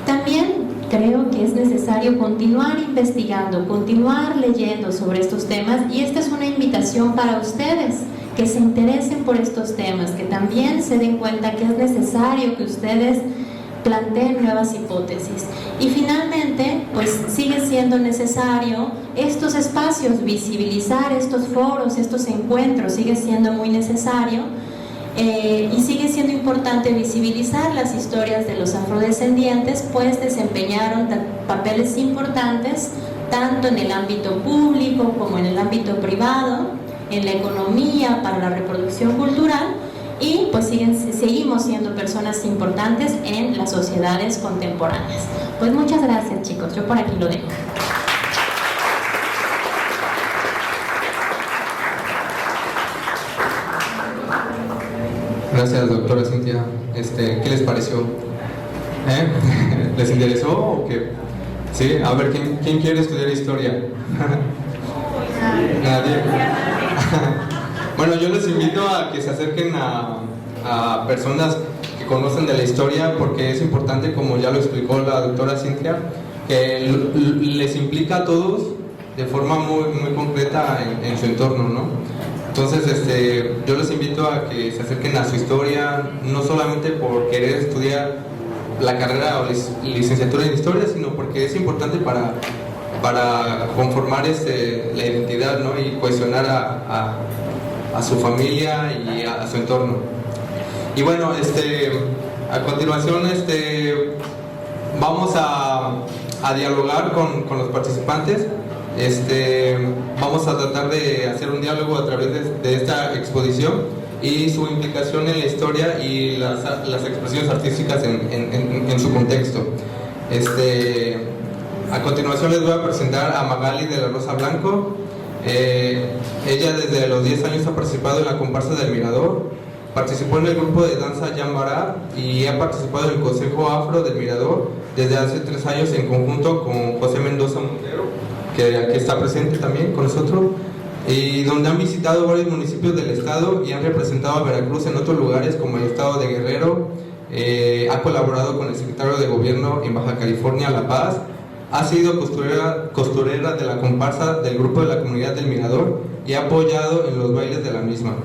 También creo que es necesario continuar investigando, continuar leyendo sobre estos temas, y esta es una invitación para ustedes, que se interesen por estos temas, que también se den cuenta que es necesario que ustedes planteen nuevas hipótesis. Y finalmente, pues sigue siendo necesario estos espacios, visibilizar estos foros, estos encuentros, sigue siendo muy necesario, y sigue siendo importante visibilizar las historias de los afrodescendientes, pues desempeñaron papeles importantes tanto en el ámbito público como en el ámbito privado, en la economía, para la reproducción cultural, y pues seguimos siendo personas importantes en las sociedades contemporáneas. Pues muchas gracias, chicos, yo por aquí lo dejo. Gracias, doctora Cintia. ¿Qué les pareció? ¿Les interesó o qué? Sí, a ver, ¿quién quiere estudiar historia? Nadie. Bueno, yo les invito a que se acerquen a personas que conocen de la historia, porque es importante, como ya lo explicó la doctora Cintia, que les implica a todos de forma muy concreta en su entorno, ¿no? Entonces, yo les invito a que se acerquen a su historia, no solamente por querer estudiar la carrera o licenciatura en historia, sino porque es importante para conformar la identidad, ¿no?, y cohesionar a su familia y a su entorno. Y bueno, a continuación vamos a dialogar con los participantes. Vamos a tratar de hacer un diálogo a través de esta exposición y su implicación en la historia y las expresiones artísticas en su contexto. A continuación les voy a presentar a Magali de la Rosa Blanco. Ella desde los 10 años ha participado en la comparsa del Mirador, participó en el grupo de danza Yambará y ha participado en el Consejo Afro del Mirador desde hace 3 años en conjunto con José Mendoza Montero, que aquí está presente también con nosotros, y donde han visitado varios municipios del estado y han representado a Veracruz en otros lugares como el estado de Guerrero. Ha colaborado con el secretario de gobierno en Baja California, La Paz. Ha sido costurera de la comparsa del grupo de la comunidad del Mirador y ha apoyado en los bailes de la misma.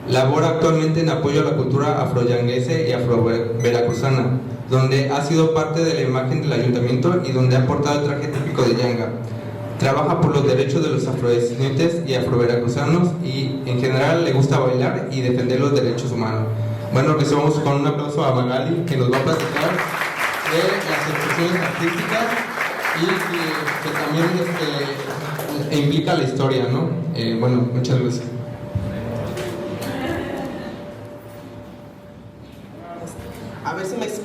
Labora actualmente en apoyo a la cultura afroyanguese y afro-veracruzana, donde ha sido parte de la imagen del ayuntamiento y donde ha portado el traje típico de yanga. Trabaja por los derechos de los afrodescendientes y afroveracruzanos y en general le gusta bailar y defender los derechos humanos. Bueno, recibamos con un aplauso a Magali, que nos va a platicar de las expresiones artísticas y que también implica la historia, ¿no? Bueno, muchas gracias.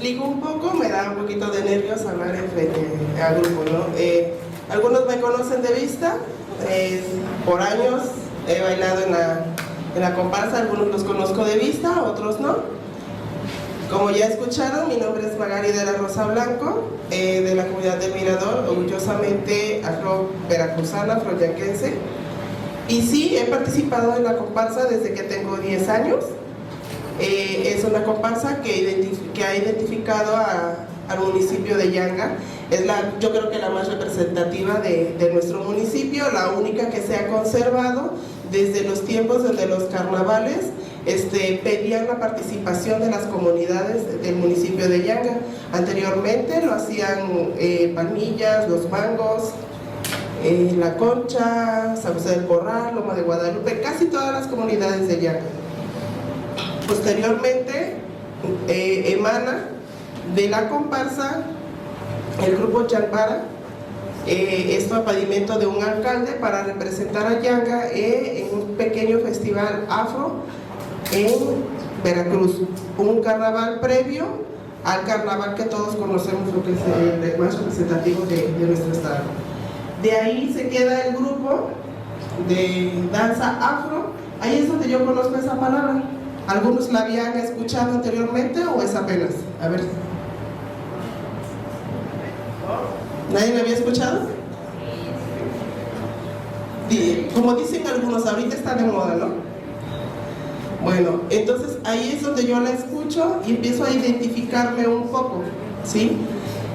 explico un poco, me da un poquito de nervios hablar en frente al grupo, ¿no? Algunos me conocen de vista, por años he bailado en la comparsa, algunos los conozco de vista, otros no. Como ya escucharon, mi nombre es Magali de la Rosa Blanco, de la comunidad del Mirador, orgullosamente afro-veracruzana, afroyanquense. Y sí, he participado en la comparsa desde que tengo 10 años. Es una comparsa que ha identificado al municipio de Yanga. Es yo creo que la más representativa de nuestro municipio, la única que se ha conservado desde los tiempos donde los carnavales pedían la participación de las comunidades del municipio de Yanga. Anteriormente lo hacían Palmillas, Los Mangos, La Concha, San José del Corral, Loma de Guadalupe, casi todas las comunidades de Yanga. Posteriormente emana de la comparsa el grupo Chambara, esto a pedimento de un alcalde para representar a Yanga en un pequeño festival afro en Veracruz, un carnaval previo al carnaval que todos conocemos, lo que es el más representativo de nuestro estado. De ahí se queda el grupo de danza afro. Ahí es donde yo conozco esa palabra. ¿Algunos la habían escuchado anteriormente o es apenas? A ver. ¿Nadie la había escuchado? Como dicen algunos, ahorita está de moda, ¿no? Bueno, entonces ahí es donde yo la escucho y empiezo a identificarme un poco, ¿sí?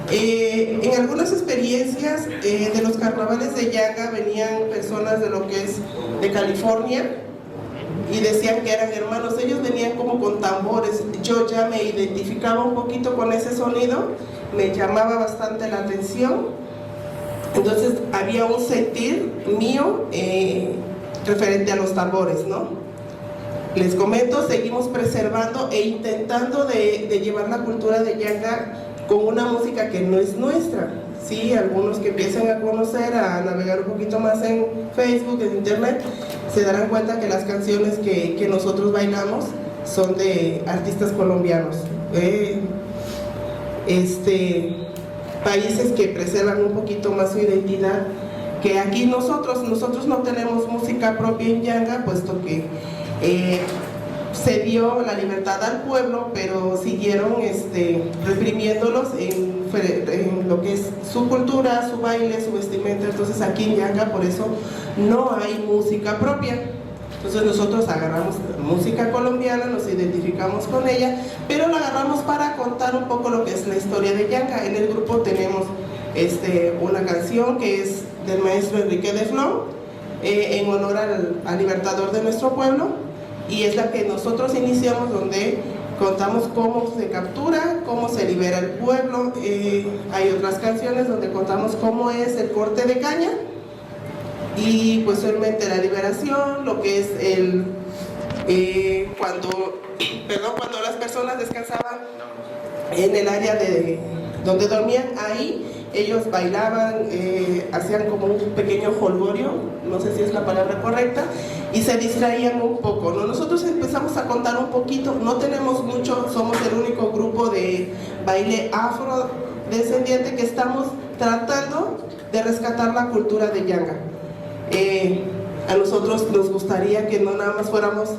En algunas experiencias de los carnavales de Yanga venían personas de lo que es de California y decían que eran hermanos. Ellos venían como con tambores. Yo ya me identificaba un poquito con ese sonido, me llamaba bastante la atención. Entonces había un sentir mío referente a los tambores, ¿no? Les comento, seguimos preservando e intentando de llevar la cultura de Yanga con una música que no es nuestra. Sí, algunos que empiecen a conocer, a navegar un poquito más en Facebook, en internet, se darán cuenta que las canciones que nosotros bailamos son de artistas colombianos. Países que preservan un poquito más su identidad que aquí nosotros no tenemos música propia en Yanga, puesto que se dio la libertad al pueblo, pero siguieron reprimiéndolos en lo que es su cultura, su baile, su vestimenta. Entonces aquí en Yanga por eso no hay música propia. Entonces nosotros agarramos música colombiana, nos identificamos con ella, pero la agarramos para contar un poco lo que es la historia de Yanga. En el grupo tenemos una canción que es del maestro Enrique de Flor, en honor al libertador de nuestro pueblo, y es la que nosotros iniciamos, donde contamos cómo se captura, cómo se libera el pueblo. Hay otras canciones donde contamos cómo es el corte de caña y posteriormente la liberación, lo que es cuando las personas descansaban en el área donde dormían, ahí ellos bailaban, hacían como un pequeño jolgorio, no sé si es la palabra correcta, y se distraían un poco, ¿no? Nosotros empezamos a contar un poquito, no tenemos mucho, somos el único grupo de baile afrodescendiente que estamos tratando de rescatar la cultura de Yanga. A nosotros nos gustaría que no nada más fuéramos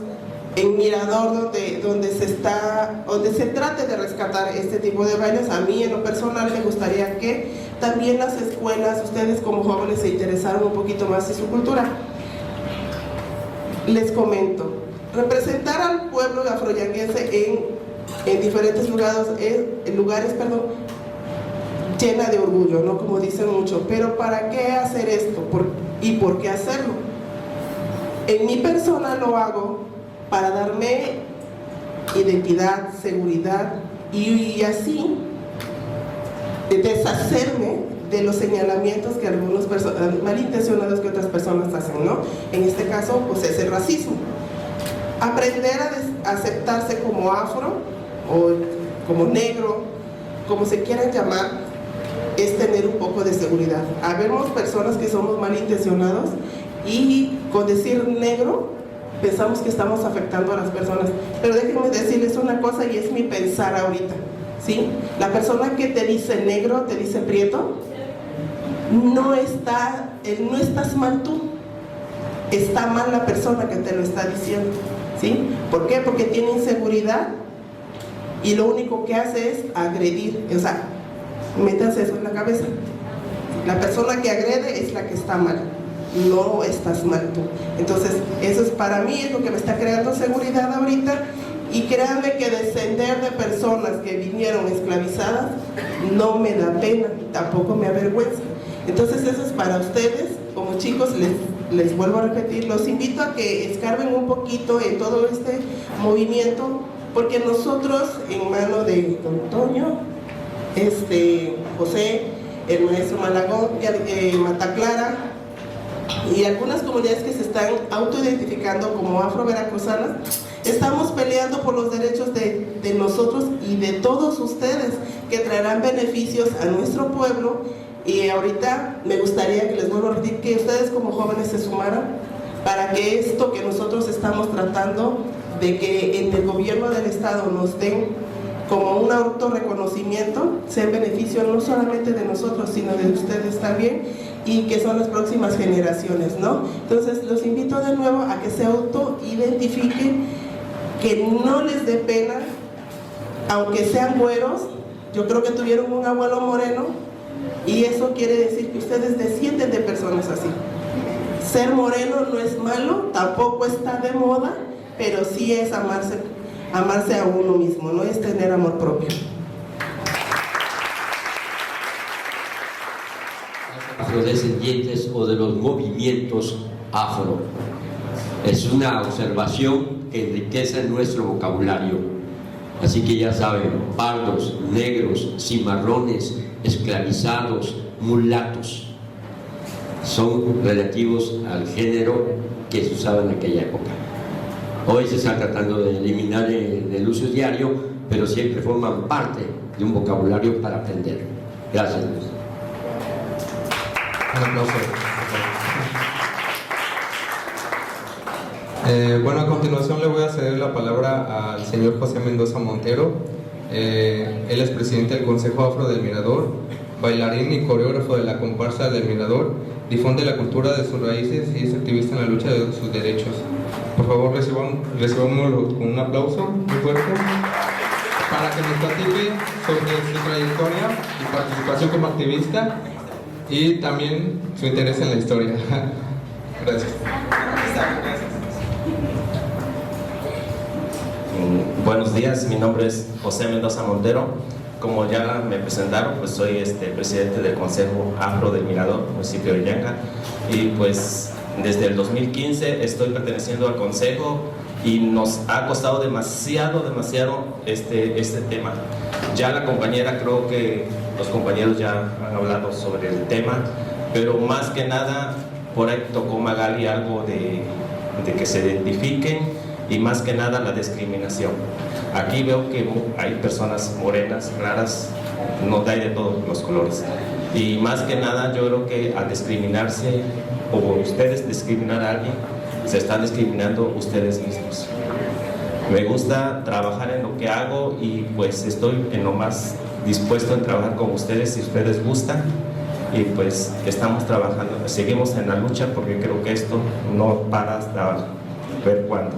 en Mirador donde se trate de rescatar este tipo de bailes. A mí en lo personal me gustaría que también las escuelas, ustedes como jóvenes, se interesaran un poquito más en su cultura. Les comento, representar al pueblo afroyanguense en diferentes lugares, llena de orgullo, ¿no? Como dicen mucho, pero ¿para qué hacer esto? ¿Y por qué hacerlo? En mi persona lo hago para darme identidad, seguridad y así deshacerme de los señalamientos que algunas personas malintencionados que otras personas hacen, ¿no? En este caso, pues es el racismo. Aprender a aceptarse como afro o como negro, como se quieran llamar, es tener un poco de seguridad. Habemos personas que somos malintencionados y con decir negro pensamos que estamos afectando a las personas, pero déjenme decirles una cosa y es mi pensar ahorita. ¿sí? La persona que te dice negro, te dice prieto, no estás mal tú, está mal la persona que te lo está diciendo, ¿sí? ¿Por qué? Porque tiene inseguridad y lo único que hace es agredir, o sea, métanse eso en la cabeza. La persona que agrede es la que está mal, no estás mal tú. Entonces, eso es para mí, es lo que me está creando seguridad ahorita. Y créanme que descender de personas que vinieron esclavizadas no me da pena, tampoco me avergüenza. Entonces eso es para ustedes, como chicos, les vuelvo a repetir, los invito a que escarben un poquito en todo este movimiento, porque nosotros, en mano de don Toño, José, el maestro Malagón, Mataclara, y algunas comunidades que se están autoidentificando como afro-veracruzanas, estamos peleando por los derechos de nosotros y de todos ustedes, que traerán beneficios a nuestro pueblo. Y ahorita me gustaría que les vuelva a repetir que ustedes como jóvenes se sumaran para que esto que nosotros estamos tratando de que en el gobierno del estado nos den como un autorreconocimiento, sea en beneficio no solamente de nosotros, sino de ustedes también, y que son las próximas generaciones, ¿no? Entonces los invito de nuevo a que se autoidentifiquen, que no les dé pena, aunque sean güeros. Yo creo que tuvieron un abuelo moreno, y eso quiere decir que ustedes descienden de personas así. Ser moreno no es malo, tampoco está de moda, pero sí es amarse a uno mismo, no es tener amor propio. Afrodescendientes o de los movimientos afro. Es una observación que enriquece nuestro vocabulario. Así que ya saben, pardos, negros, cimarrones, esclavizados, mulatos, son relativos al género que se usaba en aquella época. Hoy se está tratando de eliminar el uso diario, pero siempre forman parte de un vocabulario para aprender. Gracias, Luis. Un aplauso. Bueno, a continuación le voy a ceder la palabra al señor José Mendoza Montero. Él es presidente del Consejo Afro del Mirador, bailarín y coreógrafo de la comparsa del Mirador, difunde la cultura de sus raíces y es activista en la lucha de sus derechos. Por favor, recibámoslo con un aplauso muy fuerte para que nos platique sobre su trayectoria y participación como activista y también su interés en la historia. Gracias. Buenos días, mi nombre es José Mendoza Montero. Como ya me presentaron, pues soy presidente del Consejo Afro del Mirador, municipio de Yanga, y pues desde el 2015 estoy perteneciendo al Consejo y nos ha costado demasiado este tema. Ya la compañera, creo que los compañeros ya han hablado sobre el tema, pero más que nada por ahí tocó Magali algo de que se identifiquen y más que nada la discriminación. Aquí veo que hay personas morenas, claras, no hay de todos los colores. Y más que nada yo creo que al discriminarse o ustedes discriminar a alguien, se están discriminando ustedes mismos. Me gusta trabajar en lo que hago y pues estoy en lo más dispuesto en trabajar con ustedes si ustedes gustan. Y pues estamos trabajando, seguimos en la lucha porque creo que esto no para hasta ver cuándo.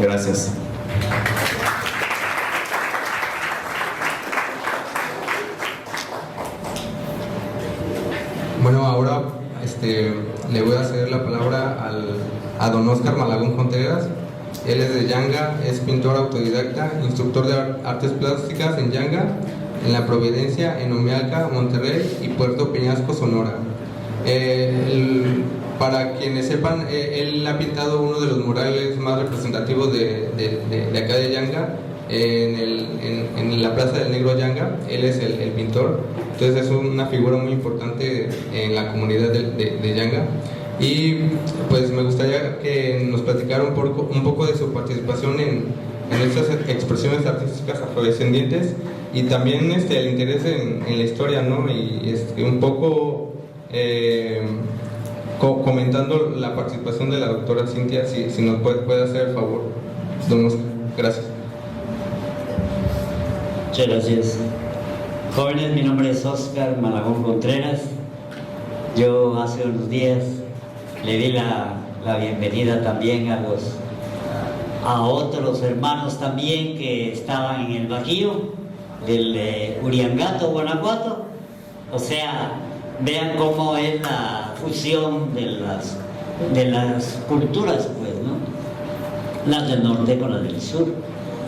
Gracias. Bueno, ahora le voy a ceder la palabra a don Oscar Malagón Contreras. Él es de Yanga, es pintor autodidacta, instructor de artes plásticas en Yanga, en La Providencia, en Omealca, Monterrey y Puerto Peñasco, Sonora. Para quienes sepan, él ha pintado uno de los murales más representativos de acá de Yanga, en la Plaza del Negro Yanga. Él es el pintor, entonces es una figura muy importante en la comunidad de Yanga. Y pues me gustaría que nos platicara un poco de su participación en estas expresiones artísticas afrodescendientes y también el interés en la historia, ¿no? Y un poco comentando la participación de la doctora Cintia, si nos puede hacer el favor, don Oscar. Gracias. Muchas gracias. Jóvenes, mi nombre es Óscar Malagón Contreras. Yo hace unos días le di la bienvenida también a otros hermanos también que estaban en el Bajío del Uriangato, Guanajuato. O sea, vean cómo es la fusión de las culturas, pues, ¿no? Las del norte con las del sur.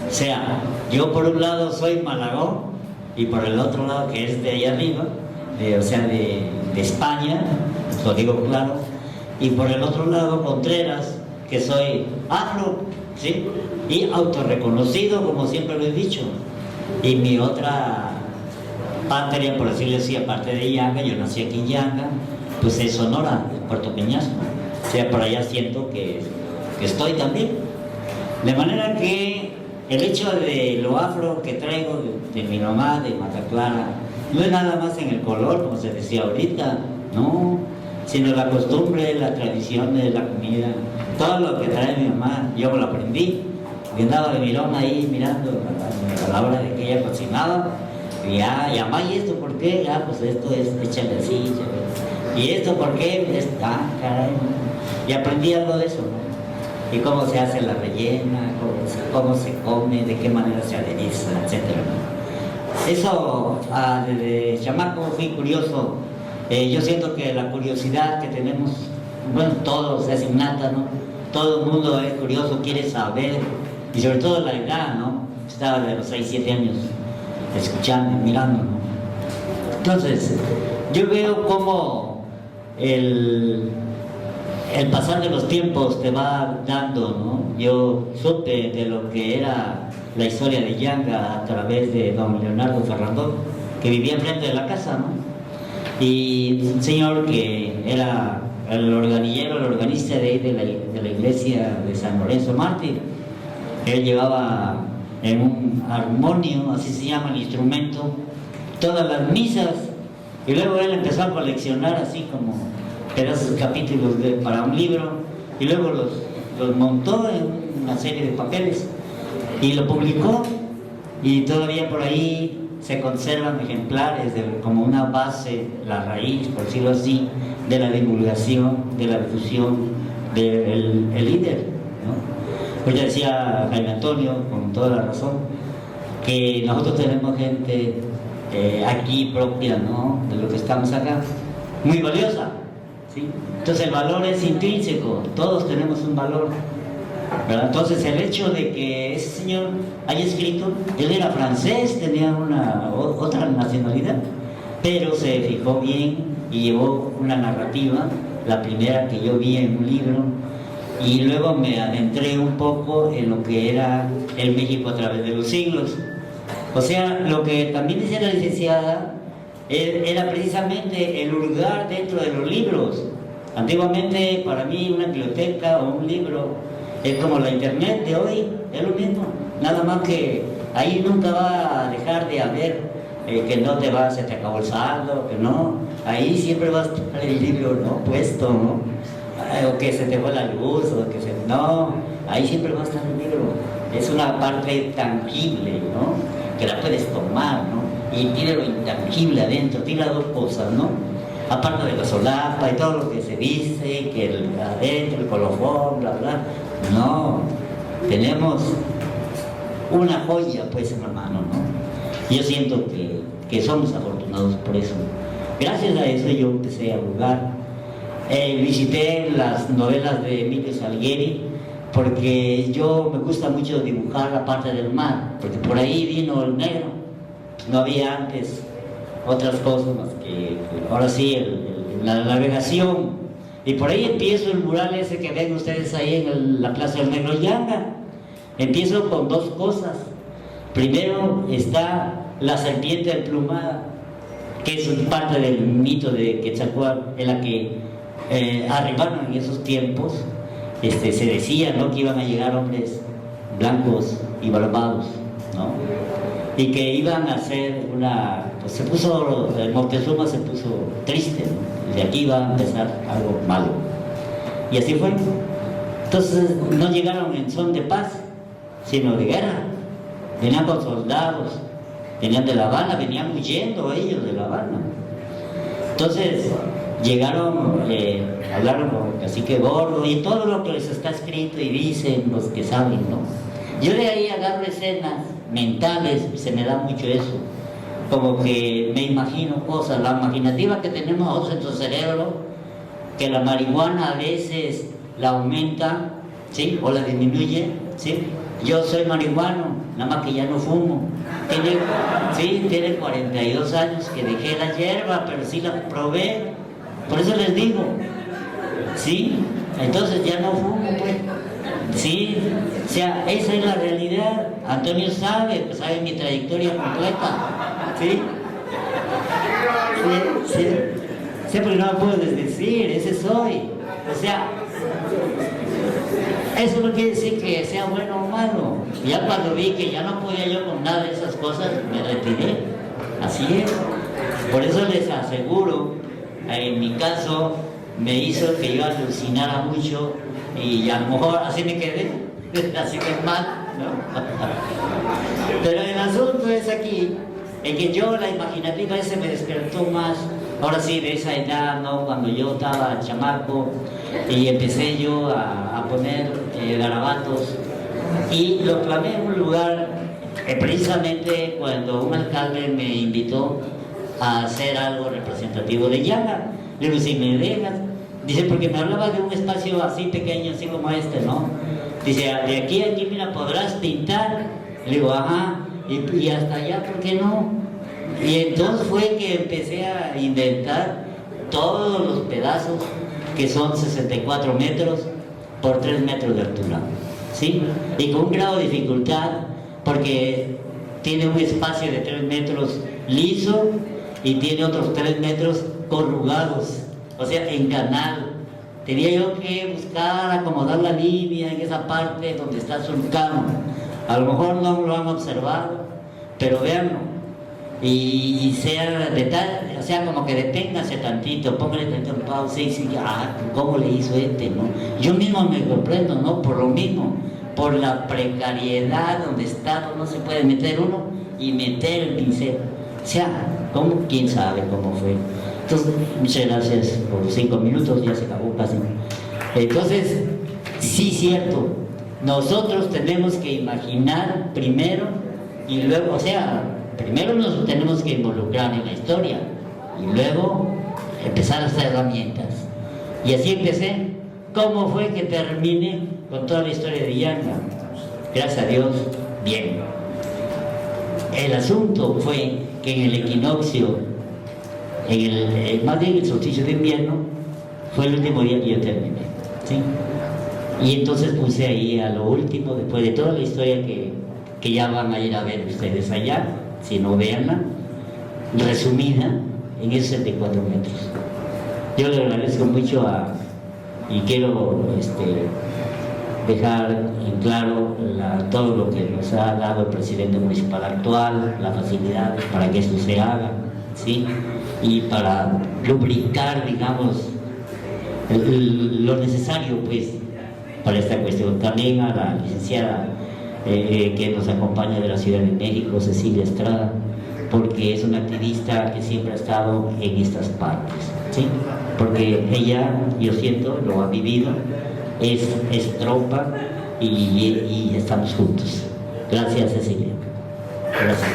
O sea, yo por un lado soy Malagón y por el otro lado, que es de ahí arriba, de España, lo digo claro, y por el otro lado Contreras, que soy afro, ¿sí? Y autorreconocido, como siempre lo he dicho. Y mi otra patria, por decirlo así, aparte de Yanga, yo nací aquí en Yanga, pues es Sonora, en Puerto Peñasco. O sea, por allá siento que estoy también. De manera que el hecho de lo afro que traigo de mi mamá, de Mataclara, no es nada más en el color, como se decía ahorita, no, sino la costumbre, la tradición de la comida, todo lo que trae mi mamá, yo me lo aprendí. Yo andaba de mirón ahí mirando a la hora de que ella cocinaba, y mamá, ¿y esto por qué? Pues esto es, échale así, ¿y esto por qué? Caray, y aprendí algo de eso, ¿no? Y cómo se hace la rellena, cómo se come, de qué manera se adereza, etc. Eso, desde chamaco fui curioso. Yo siento que la curiosidad que tenemos, bueno, todos es innata, ¿no? Todo el mundo es curioso, quiere saber, y sobre todo la edad, ¿no? Estaba de los 6, 7 años escuchando, mirando, ¿no? Entonces, yo veo cómo el pasar de los tiempos te va dando, ¿no? Yo supe de lo que era la historia de Yanga a través de don Leonardo Ferrandón, que vivía enfrente de la casa, ¿no? Y un señor que era el organillero, el organista de ahí de la iglesia de San Lorenzo Mártir. Él llevaba en un armonio, así se llama el instrumento, todas las misas, y luego él empezó a coleccionar así como pedazos, capítulos para un libro, y luego los montó en una serie de papeles y lo publicó, y todavía por ahí se conservan ejemplares como una base, la raíz, por decirlo así, de la divulgación, de la difusión del líder, ¿no? Pues ya decía Jaime Antonio, con toda la razón, que nosotros tenemos gente aquí propia, ¿no? De lo que estamos acá, muy valiosa, ¿sí? Entonces el valor es intrínseco, todos tenemos un valor, ¿verdad? Entonces el hecho de que ese señor haya escrito, él era francés, tenía otra nacionalidad, pero se fijó bien y llevó una narrativa, la primera que yo vi en un libro, y luego me adentré un poco en lo que era el México a través de los siglos. O sea, lo que también decía la licenciada era precisamente el hurgar dentro de los libros. Antiguamente, para mí, una biblioteca o un libro es como la internet de hoy, es lo mismo. Nada más que ahí nunca va a dejar de haber que no se te acabó el saldo, que no. Ahí siempre va a estar el libro, ¿no? Puesto, ¿no? O que se te fue la luz, no, ahí siempre va a estar el libro. Es una parte tangible, ¿no? Que la puedes tomar, ¿no? Y tiene lo intangible adentro, tiene las dos cosas, ¿no? Aparte de la solapa y todo lo que se dice, que adentro, el colofón, bla, bla. No, tenemos una joya, pues, en la mano, ¿no? Yo siento que somos afortunados por eso. Gracias a eso yo empecé a jugar. Visité las novelas de Emilio Salgueri porque yo me gusta mucho dibujar la parte del mar, porque por ahí vino el negro, no había antes otras cosas más que ahora sí la navegación, y por ahí empiezo el mural ese que ven ustedes ahí en la Plaza del Negro Yanga. Empiezo con dos cosas. Primero está la serpiente emplumada, que es parte del mito de Quetzalcóatl, en la que arribaron en esos tiempos, se decía, ¿no?, que iban a llegar hombres blancos y barbados, ¿no? Y que iban a hacer pues el Moctezuma se puso triste, ¿no? Y de aquí iba a empezar algo malo. Y así fue. Entonces no llegaron en son de paz, sino de guerra. Venían con soldados, venían de La Habana, venían huyendo ellos de La Habana. Entonces llegaron, hablaron con el cacique Gordo y todo lo que les está escrito y dicen los que saben, ¿no? Yo de ahí agarro escenas mentales, se me da mucho eso, como que me imagino cosas, la imaginativa que tenemos nosotros en nuestro cerebro, que la marihuana a veces la aumenta, ¿sí? O la disminuye, ¿sí? Yo soy marihuano, nada más que ya no fumo. Tiene 42 años que dejé la hierba, pero sí la probé. Por eso les digo, ¿sí? Entonces ya no fumo, pues. Sí, o sea, esa es la realidad. Antonio sabe, pues sabe mi trayectoria completa, ¿sí? Sí, siempre no lo puedo desdecir, ese soy. O sea, eso no quiere decir que sea bueno o malo. Ya cuando vi que ya no podía yo con nada de esas cosas, me retiré. Así es. Por eso les aseguro, en mi caso, me hizo que yo alucinara mucho y a lo mejor así me quedé, así que es mal, ¿no? Pero el asunto es aquí, en que yo la imaginativa ese me despertó más, ahora sí, de esa edad, ¿no? Cuando yo estaba chamaco y empecé yo a poner garabatos y lo clamé en un lugar, precisamente cuando un alcalde me invitó a hacer algo representativo de Yanga. Le digo, si me dejas, dice, porque me hablaba de un espacio así pequeño, así como este, ¿no? Dice, de aquí a aquí, mira, podrás pintar. Le digo, ajá, y hasta allá, ¿por qué no? Y entonces fue que empecé a inventar todos los pedazos que son 64 metros por 3 metros de altura, ¿sí? Y con un grado de dificultad, porque tiene un espacio de 3 metros liso y tiene otros 3 metros corrugados, o sea, en canal. Tenía yo que buscar acomodar la línea en esa parte donde está surcado. A lo mejor no lo han observado, pero véanlo. Y sea de tal, o sea, como que deténgase tantito, póngale tantito en pausa y siga, ¿cómo le hizo este, no? Yo mismo me sorprendo, ¿no? Por lo mismo, por la precariedad donde está, no se puede meter uno y meter el pincel. O sea, ¿cómo? ¿Quién sabe cómo fue? Entonces, muchas gracias por 5 minutos, ya se acabó casi. Entonces, sí, cierto, nosotros tenemos que imaginar primero y luego, o sea, primero nos tenemos que involucrar en la historia y luego empezar a hacer herramientas. Y así empecé. ¿Cómo fue que terminé con toda la historia de Yanga? Gracias a Dios, bien. El asunto fue que en el equinoccio, más bien el solsticio de invierno, fue el último día que yo terminé, ¿sí? Y entonces puse ahí a lo último, después de toda la historia que ya van a ir a ver ustedes allá, si no veanla, resumida en esos 74 metros. Yo le agradezco mucho y quiero dejar en claro todo lo que nos ha dado el presidente municipal actual, las facilidades para que esto se haga, ¿sí? Y para lubricar, digamos, lo necesario, pues, para esta cuestión. También a la licenciada que nos acompaña de la Ciudad de México, Cecilia Estrada, porque es una activista que siempre ha estado en estas partes, ¿sí? Porque ella, yo siento, lo ha vivido, es tropa y estamos juntos. Gracias, Cecilia. Gracias.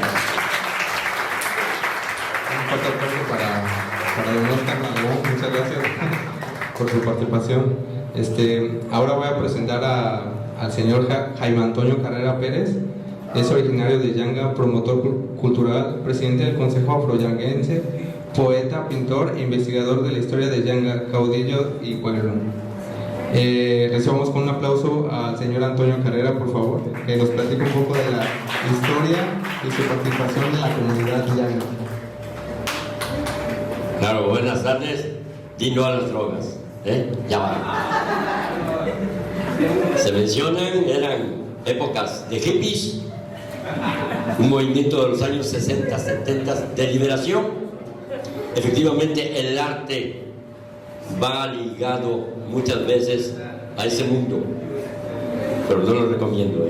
Un fuerte aplauso para don Oscar Malagón. Muchas gracias por su participación. Ahora voy a presentar al señor Jaime Antonio Carrera Pérez. Es originario de Yanga, promotor cultural, presidente del Consejo Afroyanguense, poeta, pintor e investigador de la historia de Yanga, caudillo y pueblo. Recibamos con un aplauso al señor Antonio Carrera, por favor, que nos platique un poco de la historia y su participación en la comunidad Yanga. Claro, buenas tardes. Di no a las drogas. Ya va. Se mencionan, eran épocas de hippies, un movimiento de los años 60, 70 de liberación. Efectivamente, el arte va ligado muchas veces a ese mundo, pero no lo recomiendo.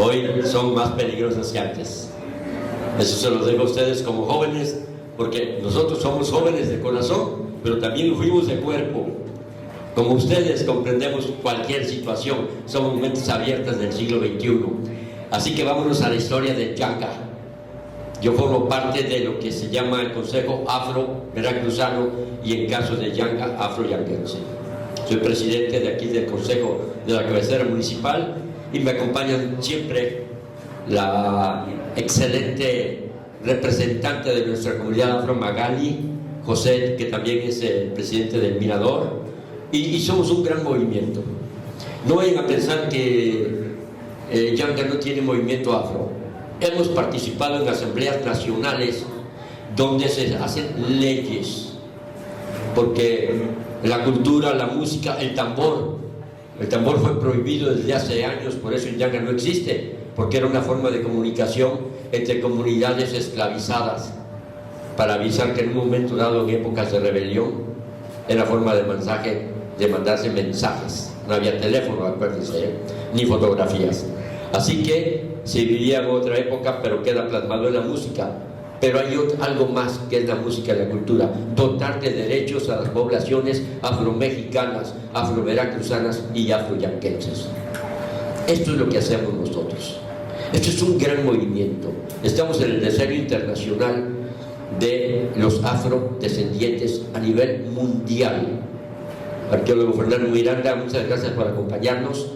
Hoy son más peligrosas que antes. Eso se lo dejo a ustedes como jóvenes, porque nosotros somos jóvenes de corazón, pero también fuimos de cuerpo. Como ustedes comprendemos cualquier situación, somos mentes abiertas del siglo XXI. Así que vámonos a la historia de Yanga. Yo formo parte de lo que se llama el Consejo Afro-Veracruzano y en caso de Yanga, Afro-Yanguense. Soy presidente de aquí del Consejo de la cabecera municipal y me acompañan siempre la excelente representante de nuestra comunidad afro, Magali José, que también es el presidente del Mirador, y somos un gran movimiento. No vayan a pensar que Yanga no tiene movimiento afro. Hemos participado en asambleas nacionales donde se hacen leyes, porque la cultura, la música, el tambor fue prohibido desde hace años, por eso en Yanga no existe, porque era una forma de comunicación entre comunidades esclavizadas, para avisar que en un momento dado, en épocas de rebelión, era forma de mandarse mensajes. No había teléfono, acuérdense, ni fotografías. Así que se vivía en otra época, pero queda plasmado en la música. Pero hay algo más que es la música y la cultura: dotar de derechos a las poblaciones afromexicanas, afroveracruzanas y afroyanquenses. Esto es lo que hacemos nosotros. Esto es un gran movimiento. Estamos en el deseo internacional de los afrodescendientes a nivel mundial. Arqueólogo Fernando Miranda, muchas gracias por acompañarnos.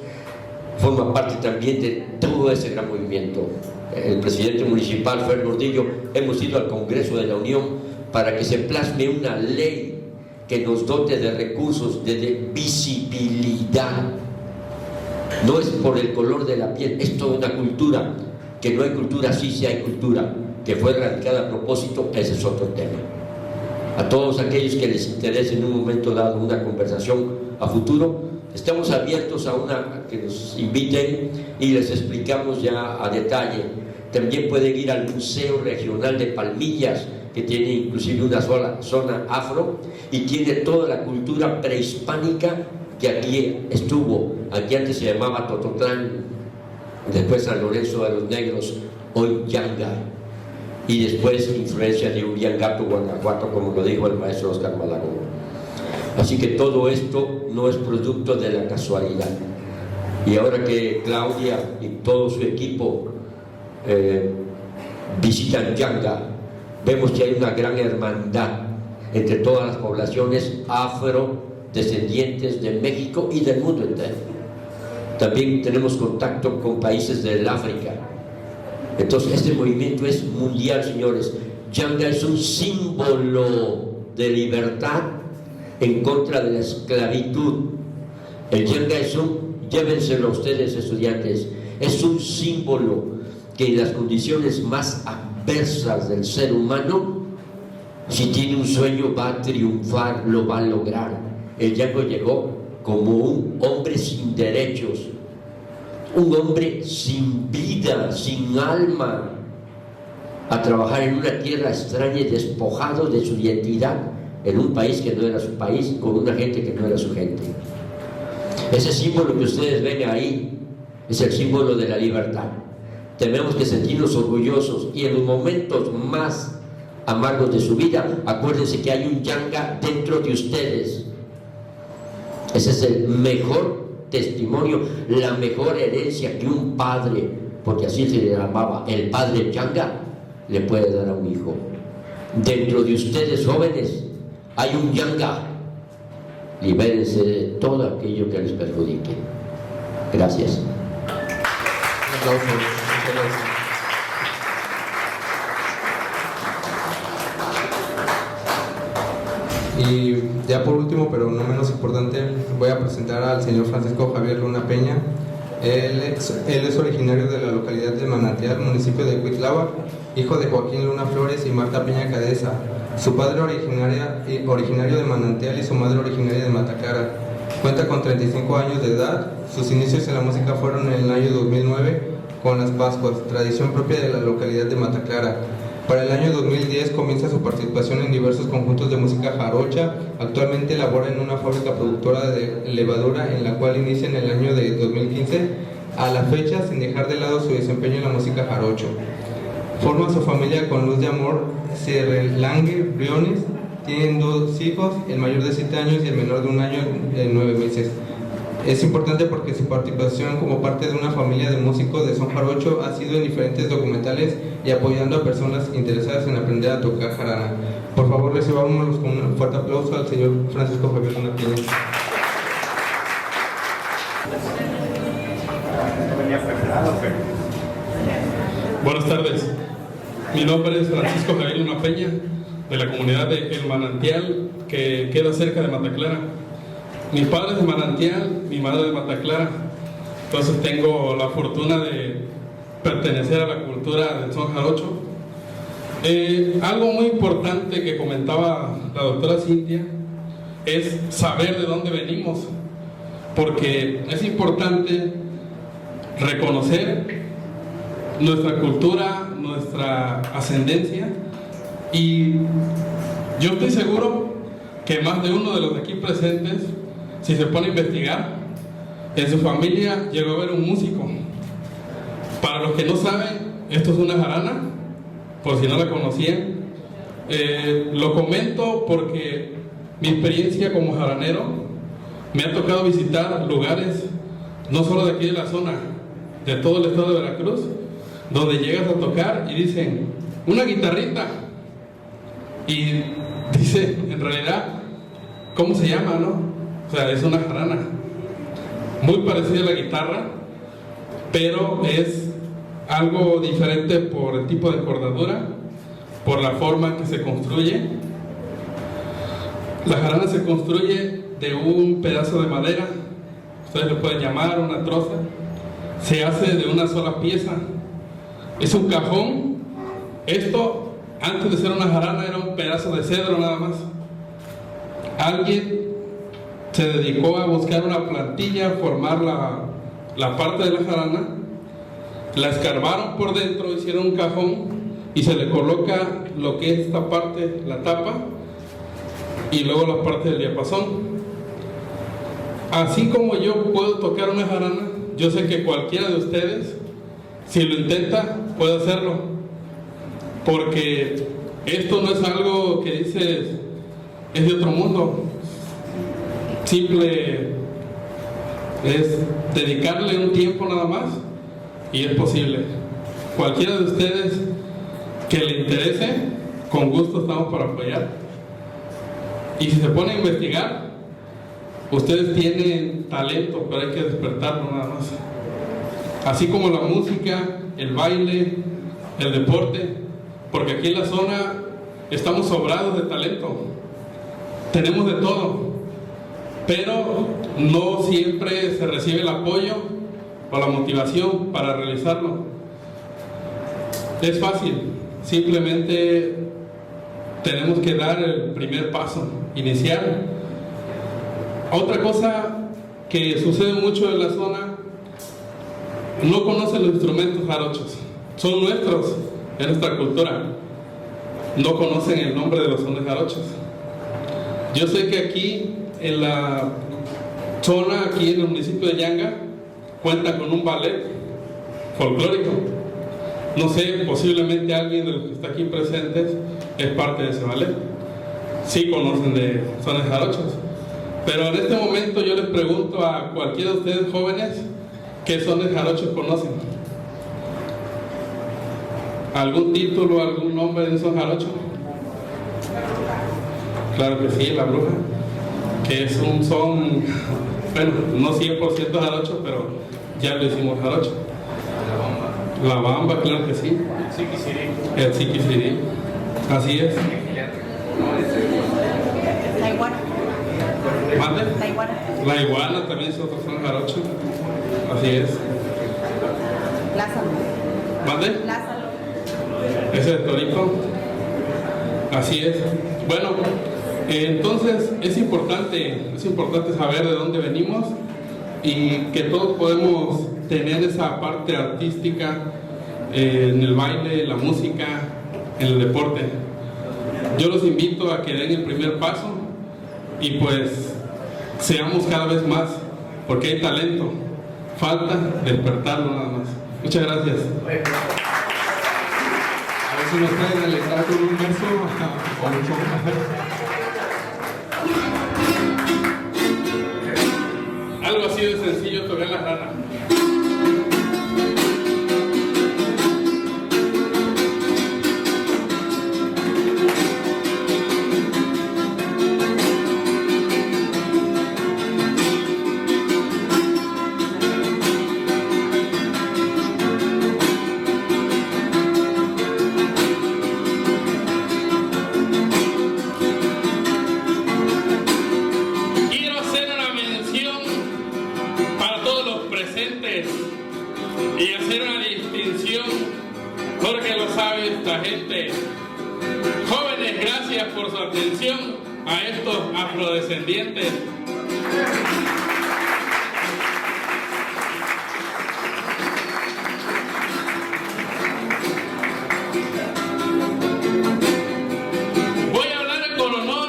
Forma parte también de todo ese gran movimiento. El presidente municipal, Fer Gordillo, hemos ido al Congreso de la Unión para que se plasme una ley que nos dote de recursos, de visibilidad. No es por el color de la piel, es toda una cultura. Que no hay cultura, sí hay cultura, que fue erradicada a propósito, ese es otro tema. A todos aquellos que les interese en un momento dado una conversación a futuro, estamos abiertos a que nos inviten y les explicamos ya a detalle. También pueden ir al Museo Regional de Palmillas, que tiene inclusive una sola zona afro y tiene toda la cultura prehispánica que aquí estuvo. Aquí antes se llamaba Tototlán, después San Lorenzo de los Negros, hoy Yanga, y después influencia de Uriangato, Guanajuato, como lo dijo el maestro Oscar Malagón. Así que todo esto no es producto de la casualidad. Y ahora que Claudia y todo su equipo visitan Yanga, vemos que hay una gran hermandad entre todas las poblaciones afrodescendientes de México y del mundo entero. También tenemos contacto con países del África. Entonces este movimiento es mundial, señores. Yanga es un símbolo de libertad en contra de la esclavitud. El Yanga llévenselo a ustedes, estudiantes, es un símbolo que en las condiciones más adversas del ser humano, si tiene un sueño, va a triunfar, lo va a lograr. El Yanga llegó como un hombre sin derechos, un hombre sin vida, sin alma, a trabajar en una tierra extraña y despojado de su identidad, en un país que no era su país, con una gente que no era su gente. Ese símbolo que ustedes ven ahí es el símbolo de la libertad. Tenemos que sentirnos orgullosos, y en los momentos más amargos de su vida, acuérdense que hay un Yanga dentro de ustedes. Ese es el mejor testimonio, la mejor herencia que un padre, porque así se le llamaba, el padre Yanga, le puede dar a un hijo. Dentro de ustedes, jóvenes, hay un Yanga. Libérense de todo aquello que les perjudique. Gracias. Un aplauso. Muchas gracias. Y ya por último, pero no menos importante, voy a presentar al señor Francisco Javier Luna Peña. Él es originario de la localidad de Manantial, municipio de Cuitláhuac, hijo de Joaquín Luna Flores y Marta Peña Cadeza. Su padre originario de Manantial y su madre originaria de Mataclara. Cuenta con 35 años de edad. Sus inicios en la música fueron en el año 2009 con las Pascuas, tradición propia de la localidad de Mataclara. Para el año 2010 comienza su participación en diversos conjuntos de música jarocha. Actualmente labora en una fábrica productora de levadura, en la cual inicia en el año de 2015, a la fecha sin dejar de lado su desempeño en la música jarocho. Forma su familia con Luz de Amor Cerrelangue Briones. Tienen 2 hijos, el mayor de 7 años y el menor de 1 año y 9 meses. Es importante porque su participación como parte de una familia de músicos de son jarocho ha sido en diferentes documentales y apoyando a personas interesadas en aprender a tocar jarana. Por favor, recibamos con un fuerte aplauso al señor Francisco Javier Luna Peña. Buenas tardes, mi nombre es Francisco Javier Luna Peña, de la comunidad de El Manantial, que queda cerca de Mataclara. Mi padre es de Manantial, mi madre de Mataclara, entonces tengo la fortuna de pertenecer a la cultura del son jarocho. Algo muy importante que comentaba la doctora Cintia es saber de dónde venimos, porque es importante reconocer nuestra cultura, nuestra ascendencia, y yo estoy seguro que más de uno de los aquí presentes, si se pone a investigar, en su familia llegó a haber un músico. Para los que no saben, esto es una jarana, por si no la conocían. Lo comento porque mi experiencia como jaranero me ha tocado visitar lugares, no solo de aquí de la zona, de todo el estado de Veracruz, donde llegas a tocar y dicen, una guitarrita, y dice, en realidad, ¿cómo se llama, no? O sea, es una jarana, muy parecida a la guitarra, pero es algo diferente por el tipo de cordadura, por la forma en que se construye. La jarana se construye de un pedazo de madera, ustedes lo pueden llamar una troza, se hace de una sola pieza, es un cajón. Esto, antes de ser una jarana, era un pedazo de cedro nada más. Alguien se dedicó a buscar una plantilla, formar la parte de la jarana, la escarbaron por dentro, hicieron un cajón y se le coloca lo que es esta parte, la tapa, y luego la parte del diapasón. Así como yo puedo tocar una jarana, yo sé que cualquiera de ustedes, si lo intenta, puede hacerlo, porque esto no es algo que dices es de otro mundo. Simple es dedicarle un tiempo nada más y es posible. Cualquiera de ustedes que le interese, con gusto estamos para apoyar. Y si se pone a investigar, ustedes tienen talento, pero hay que despertarlo nada más. Así como la música, el baile, el deporte, porque aquí en la zona estamos sobrados de talento, tenemos de todo, pero no siempre se recibe el apoyo o la motivación para realizarlo. Es fácil, simplemente tenemos que dar el primer paso inicial. Otra cosa que sucede mucho en la zona, no conocen los instrumentos jarochos, son nuestros, es nuestra cultura, no conocen el nombre de los sones jarochos. Yo sé que aquí en la zona, aquí en el municipio de Yanga, cuenta con un ballet folclórico. No sé, posiblemente alguien de los que está aquí presentes es parte de ese ballet, sí conocen de sones jarochos, pero en este momento yo les pregunto a cualquiera de ustedes jóvenes, ¿qué sones jarochos conocen? ¿Algún título, algún nombre de un son jarocho? Claro que sí, la bruja, que es un son, bueno, no 100% jarocho, pero ya lo hicimos jarocho. La bamba, claro que sí. El siquisirí, así es. La iguana. ¿Mande? La iguana. La iguana también es otro son jarocho, así es. Lázaro. ¿Mande? Lázaro. Ese es Torito, así es. Bueno, entonces es importante saber de dónde venimos y que todos podemos tener esa parte artística en el baile, en la música, en el deporte. Yo los invito a que den el primer paso y pues seamos cada vez más, porque hay talento, falta despertarlo nada más. Muchas gracias. ver si nos pueden alentar con un verso o mucho más. Algo así de sencillo, tocar la rana. Y hacer una distinción, porque lo sabe esta gente. Jóvenes, gracias por su atención a estos afrodescendientes. Voy a hablar con honor.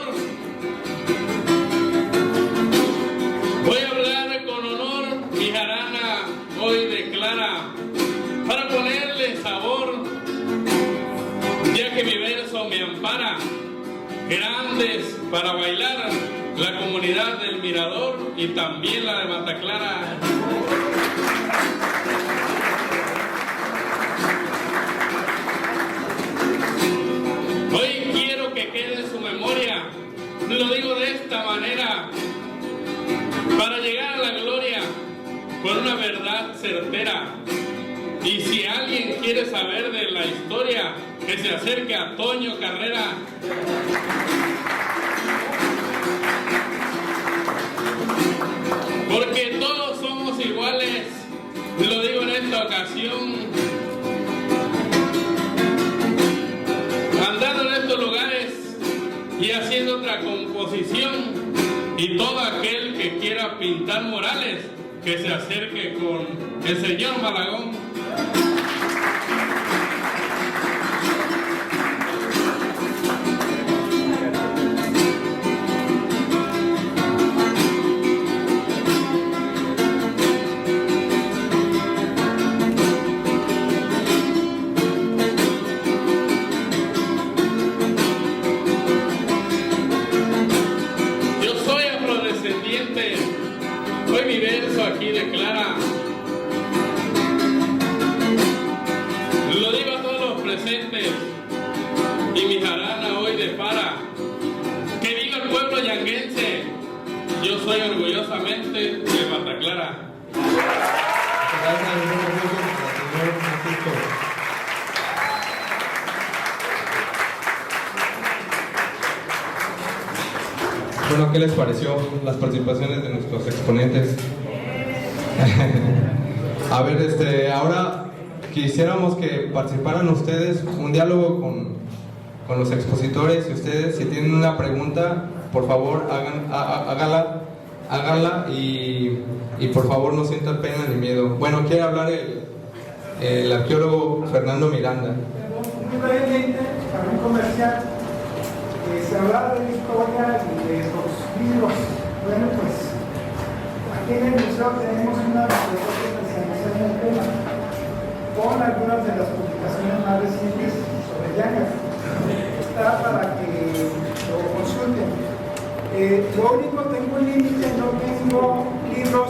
Mi jarana hoy declara, para ponerle sabor, ya que mi verso me ampara, grandes para bailar, la comunidad del Mirador y también la de Mata Clara. Hoy quiero que quede en su memoria, lo digo de esta manera, para llegar a la gloria con una verdad certera. Y si alguien quiere saber de la historia, que se acerque a Toño Carrera. Porque todos somos iguales, lo digo en esta ocasión. Andando en estos lugares y haciendo otra composición, y todo aquel que quiera pintar murales, que se acerque con el señor Malagón. Hoy mi verso aquí declara, lo digo a todos los presentes, y mi jarana hoy depara, que viva el pueblo yanguense, yo soy orgullosamente de Mata Clara. Bueno, ¿qué les pareció las participaciones de nuestros exponentes? A ver, ahora quisiéramos que participaran ustedes, un diálogo con los expositores, y ustedes, si tienen una pregunta, por favor, háganla y por favor no sientan pena ni miedo. Bueno, quiere hablar el arqueólogo Fernando Miranda. Muy brevemente, para un comercial, se hablaba de la historia y de los libros. Bueno, pues aquí en el museo tenemos una biblioteca especializada en el tema, con algunas de las publicaciones más recientes sobre Yanga. Está para que lo consulten. Lo único, tengo un límite, no tengo libros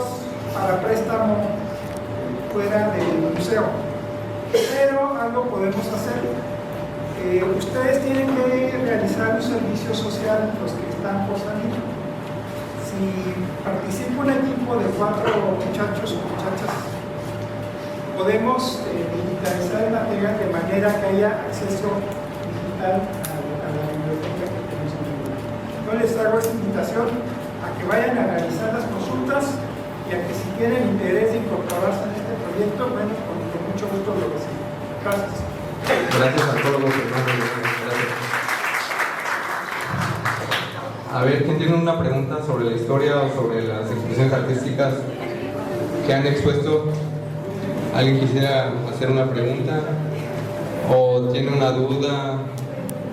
para préstamo fuera del museo, pero algo podemos hacer. Ustedes tienen que realizar un servicio social, los que están por salir. Si participa un equipo de 4 muchachos o muchachas, podemos digitalizar el material de manera que haya acceso digital a la biblioteca que tenemos en el lugar. Yo les hago esta invitación a que vayan a realizar las consultas y a que si tienen interés de incorporarse en este proyecto, bueno, con mucho gusto lo reciben. Gracias. Gracias a todos los hermanos. Gracias. A ver, ¿quién tiene una pregunta sobre la historia o sobre las expresiones artísticas que han expuesto? ¿Alguien quisiera hacer una pregunta? ¿O tiene una duda?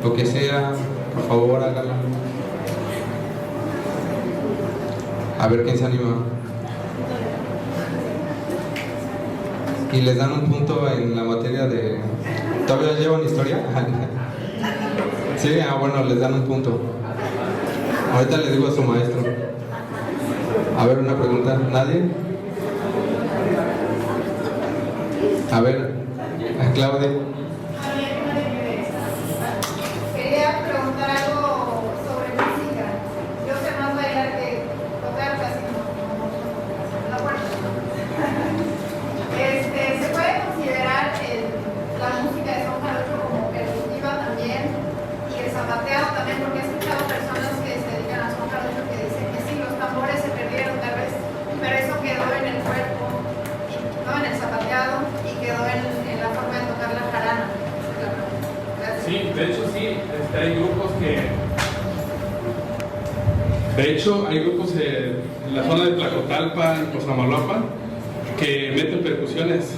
Lo que sea, por favor, hágala. A ver quién se anima. Y les dan un punto en la materia de ¿Todavía llevan historia? Sí, bueno, les dan un punto. Ahorita les digo a su maestro. A ver, una pregunta. ¿Nadie? A ver, Claudia. Quería preguntar algo sobre música. Yo sé más bailar que tocar, casi no acuerdo. ¿Se puede considerar la música de son jarocho como percusiva también y el zapateado también? Porque he escuchado personas que se dedican a son jarocho que dicen que sí, los tambores se perdieron tal vez, pero eso quedó en el cuerpo, no en el zapateado, y quedó en la forma de tocar la jarana. Sí, de hecho sí, hay grupos que... De hecho, hay grupos en la zona de Tlacotalpa, en Cosamaloapan, que meten percusiones,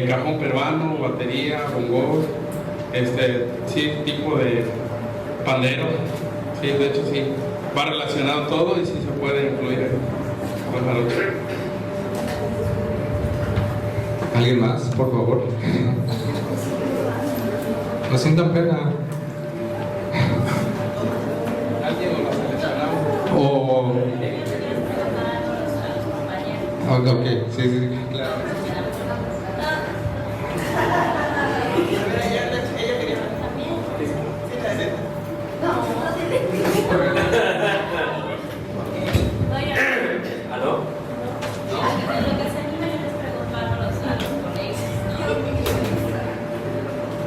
cajón peruano, batería, bongo, sí, tipo de pandero. Sí, de hecho sí, va relacionado todo y sí se puede incluir con jarocho. ¿Alguien más, por favor? No sientan pena. ¿Alguien lo seleccionamos? O... Ok, sí, claro. ¿Aló?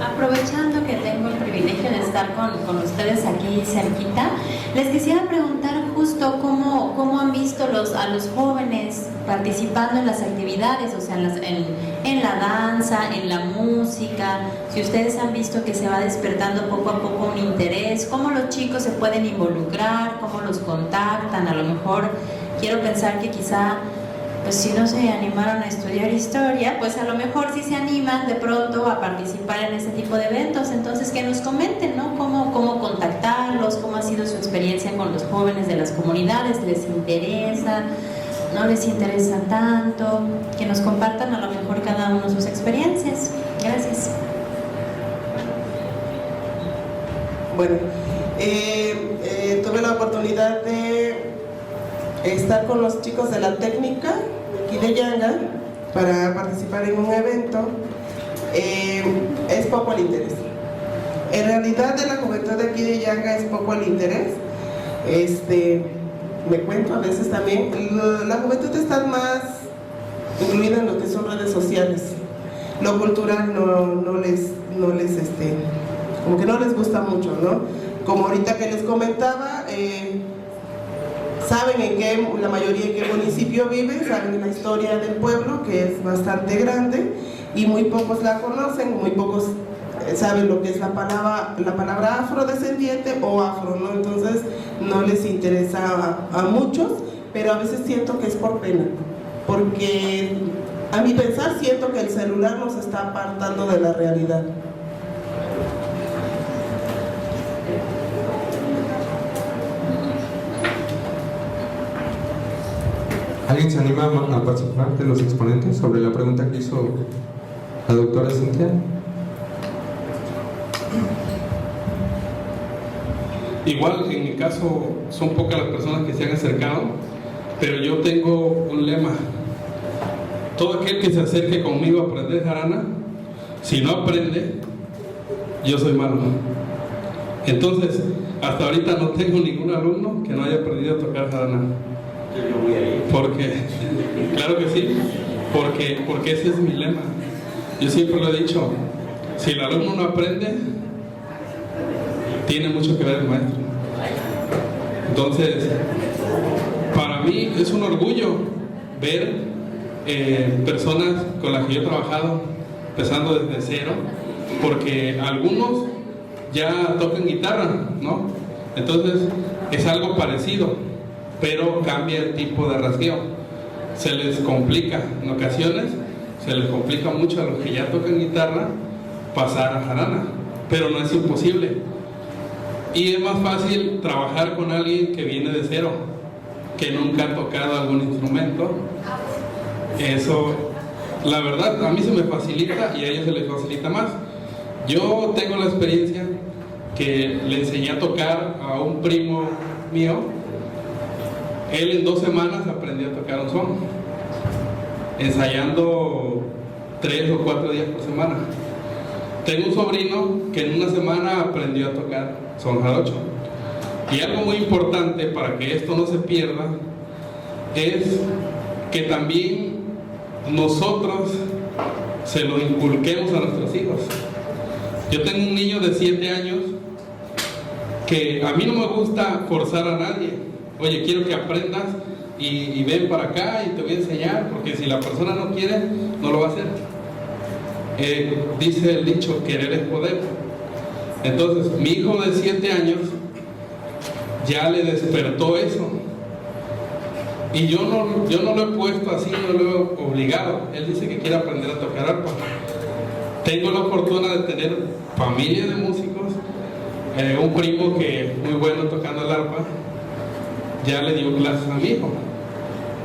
Aprovechando que tengo el privilegio de estar con ustedes aquí cerquita, les quisiera preguntar justo cómo han visto a los jóvenes participando en las actividades, o sea, en la danza, en la música, si ustedes han visto que se va despertando poco a poco un interés, cómo los chicos se pueden involucrar, cómo los contactan. A lo mejor quiero pensar que quizá, pues si no se animaron a estudiar historia, pues a lo mejor sí se animan de pronto a participar en este tipo de eventos. Entonces que nos comenten, ¿no? Cómo contactarlos, cómo ha sido su experiencia con los jóvenes de las comunidades, ¿les interesa? ¿No les interesa tanto? Que nos compartan a lo mejor cada uno sus experiencias. Gracias. Bueno, tuve la oportunidad de estar con los chicos de la técnica aquí de Yanga para participar en un evento. Es poco el interés. En realidad de la juventud de aquí de Yanga es poco el interés. Me cuento a veces también, la juventud está más incluida en lo que son redes sociales. Lo cultural no les como que no les gusta mucho, ¿no? Como ahorita que les comentaba, saben la mayoría en qué municipio vive, saben la historia del pueblo, que es bastante grande, y muy pocos la conocen, muy pocos saben lo que es la palabra afrodescendiente o afro, ¿no? Entonces no les interesa a muchos, pero a veces siento que es por pena, porque a mi pensar siento que el celular nos está apartando de la realidad. ¿Alguien se anima a participar de los exponentes sobre la pregunta que hizo la doctora Cintia? Igual, en mi caso, son pocas las personas que se han acercado, pero yo tengo un lema. Todo aquel que se acerque conmigo a aprender jarana, si no aprende, yo soy malo. Entonces, hasta ahorita no tengo ningún alumno que no haya aprendido a tocar jarana. Porque, claro que sí, porque ese es mi lema. Yo siempre lo he dicho, si el alumno no aprende, tiene mucho que ver el maestro. Entonces, para mí es un orgullo ver personas con las que yo he trabajado empezando desde cero, porque algunos ya tocan guitarra, ¿no? Entonces es algo parecido, pero cambia el tipo de rasgueo. Se les complica, en ocasiones se les complica mucho a los que ya tocan guitarra pasar a jarana, pero no es imposible. Y es más fácil trabajar con alguien que viene de cero, que nunca ha tocado algún instrumento. Eso, la verdad, a mí se me facilita y a ellos se les facilita más. Yo tengo la experiencia que le enseñé a tocar a un primo mío. Él en 2 semanas aprendió a tocar un son, ensayando 3 o 4 días por semana. Tengo un sobrino que en 1 semana aprendió a tocar son jarocho. Y algo muy importante para que esto no se pierda es que también nosotros se lo inculquemos a nuestros hijos. Yo tengo un niño de 7 años que a mí no me gusta forzar a nadie. Oye, quiero que aprendas y ven para acá y te voy a enseñar, porque si la persona no quiere, no lo va a hacer. Dice el dicho, querer es poder. Entonces, mi hijo de 7 años ya le despertó eso. Y yo no lo he puesto así, no lo he obligado. Él dice que quiere aprender a tocar arpa. Tengo la fortuna de tener familia de músicos, un primo que es muy bueno tocando el arpa, ya le dio clases a mi hijo.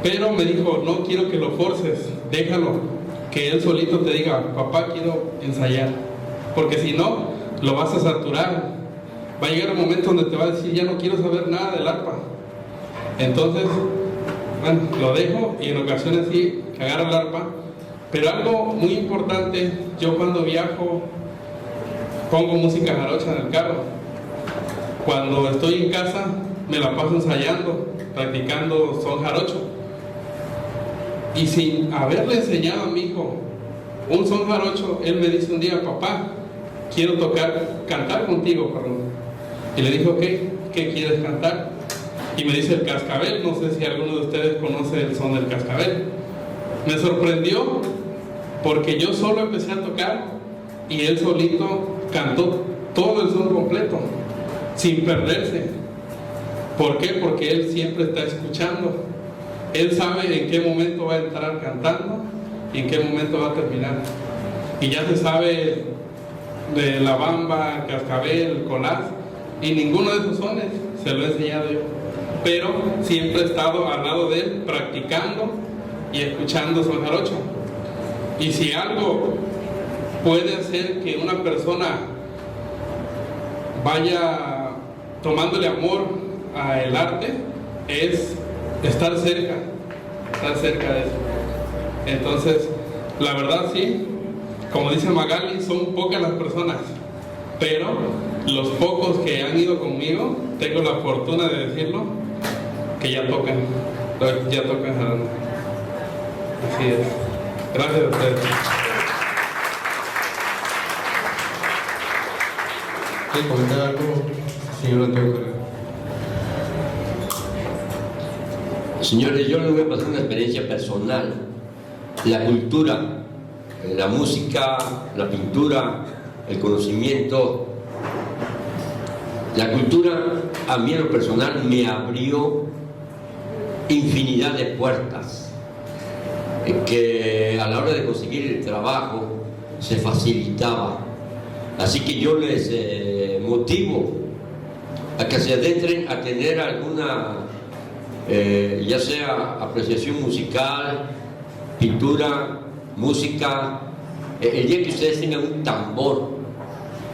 Pero me dijo, no quiero que lo forces, déjalo, que él solito te diga, papá, quiero ensayar. Porque si no, lo vas a saturar. Va a llegar un momento donde te va a decir, ya no quiero saber nada del arpa. Entonces, bueno, lo dejo y en ocasiones sí, que agarra el arpa. Pero algo muy importante, yo cuando viajo pongo música jarocha en el carro. Cuando estoy en casa me la paso ensayando, practicando son jarocho. Y sin haberle enseñado a mi hijo un son jarocho, él me dice un día, papá, quiero cantar contigo, perdón. Y le dije, ok, ¿qué quieres cantar? Y me dice el cascabel. No sé si alguno de ustedes conoce el son del cascabel. Me sorprendió porque yo solo empecé a tocar y él solito cantó todo el son completo, sin perderse. ¿Por qué? Porque él siempre está escuchando. Él sabe en qué momento va a entrar cantando y en qué momento va a terminar. Y ya se sabe de la bamba, cascabel, colás, y ninguno de esos sones se lo he enseñado yo. Pero siempre he estado al lado de él, practicando y escuchando son jarocho. Y si algo puede hacer que una persona vaya tomándole amor al arte, es estar cerca de eso. Entonces, la verdad sí, como dice Magali, son pocas las personas, pero los pocos que han ido conmigo, tengo la fortuna de decirlo, que ya tocan jarana. Así es. Gracias a ustedes. ¿Quiere comentar algo, señor Antonio Correa? Señores, yo les voy a pasar una experiencia personal. La cultura, la música, la pintura, el conocimiento. La cultura, a mí en lo personal, me abrió infinidad de puertas que a la hora de conseguir el trabajo se facilitaba. Así que yo les motivo a que se adentren a tener alguna ya sea apreciación musical, pintura, música. El día que ustedes tengan un tambor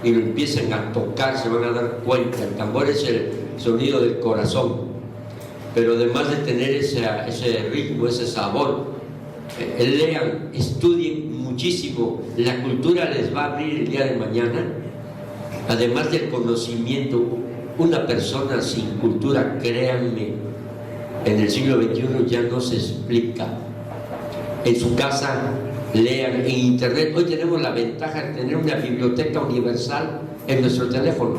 y lo empiecen a tocar, se van a dar cuenta. El tambor es el sonido del corazón, pero además de tener ese ritmo, ese sabor, lean, estudien muchísimo. La cultura les va a abrir el día de mañana, además del conocimiento. Una persona sin cultura, créanme, en el siglo XXI ya no se explica. En su casa lean, en internet. Hoy tenemos la ventaja de tener una biblioteca universal en nuestro teléfono.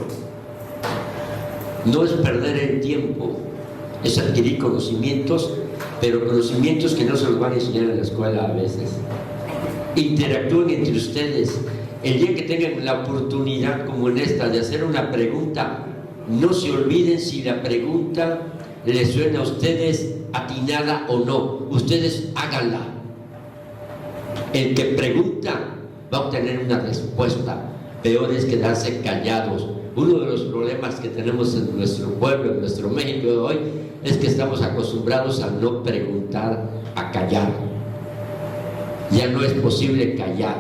No es perder el tiempo, es adquirir conocimientos, pero conocimientos que no se los van a enseñar en la escuela a veces. Interactúen entre ustedes. El día que tengan la oportunidad como en esta de hacer una pregunta, no se olviden si la pregunta les suena a ustedes atinada o no. Ustedes háganla. El que pregunta va a obtener una respuesta. Peor es quedarse callados. Uno de los problemas que tenemos en nuestro pueblo, en nuestro México de hoy, es que estamos acostumbrados a no preguntar, a callar. Ya no es posible callar.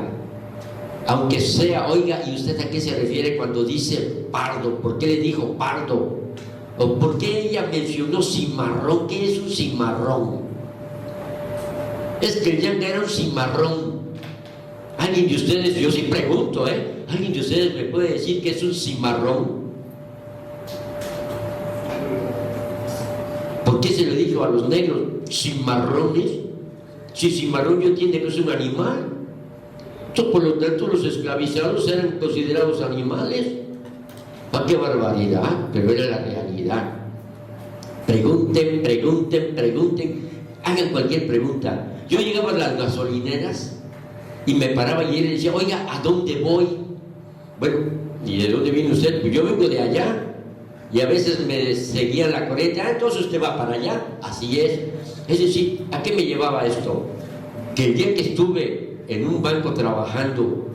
Aunque sea, oiga, ¿y usted a qué se refiere cuando dice pardo? ¿Por qué le dijo pardo? ¿O por qué ella mencionó cimarrón? ¿Qué es un cimarrón? Es que el yanga era un cimarrón. ¿Alguien de ustedes, yo sí pregunto, ¿alguien de ustedes me puede decir qué es un cimarrón? ¿Por qué se le dijo a los negros cimarrones? Si cimarrón yo entiendo que es un animal. Por lo tanto, los esclavizados eran considerados animales. ¡Ah, qué barbaridad! Pero era la realidad. Pregunten, pregunten, pregunten. Hagan cualquier pregunta. Yo llegaba a las gasolineras y me paraba y él decía, oiga, ¿a dónde voy? Bueno, ¿y de dónde viene usted? Pues yo vengo de allá. Y a veces me seguía la corriente, entonces usted va para allá. Así es. Es decir, ¿a qué me llevaba esto? Que el día que estuve en un banco trabajando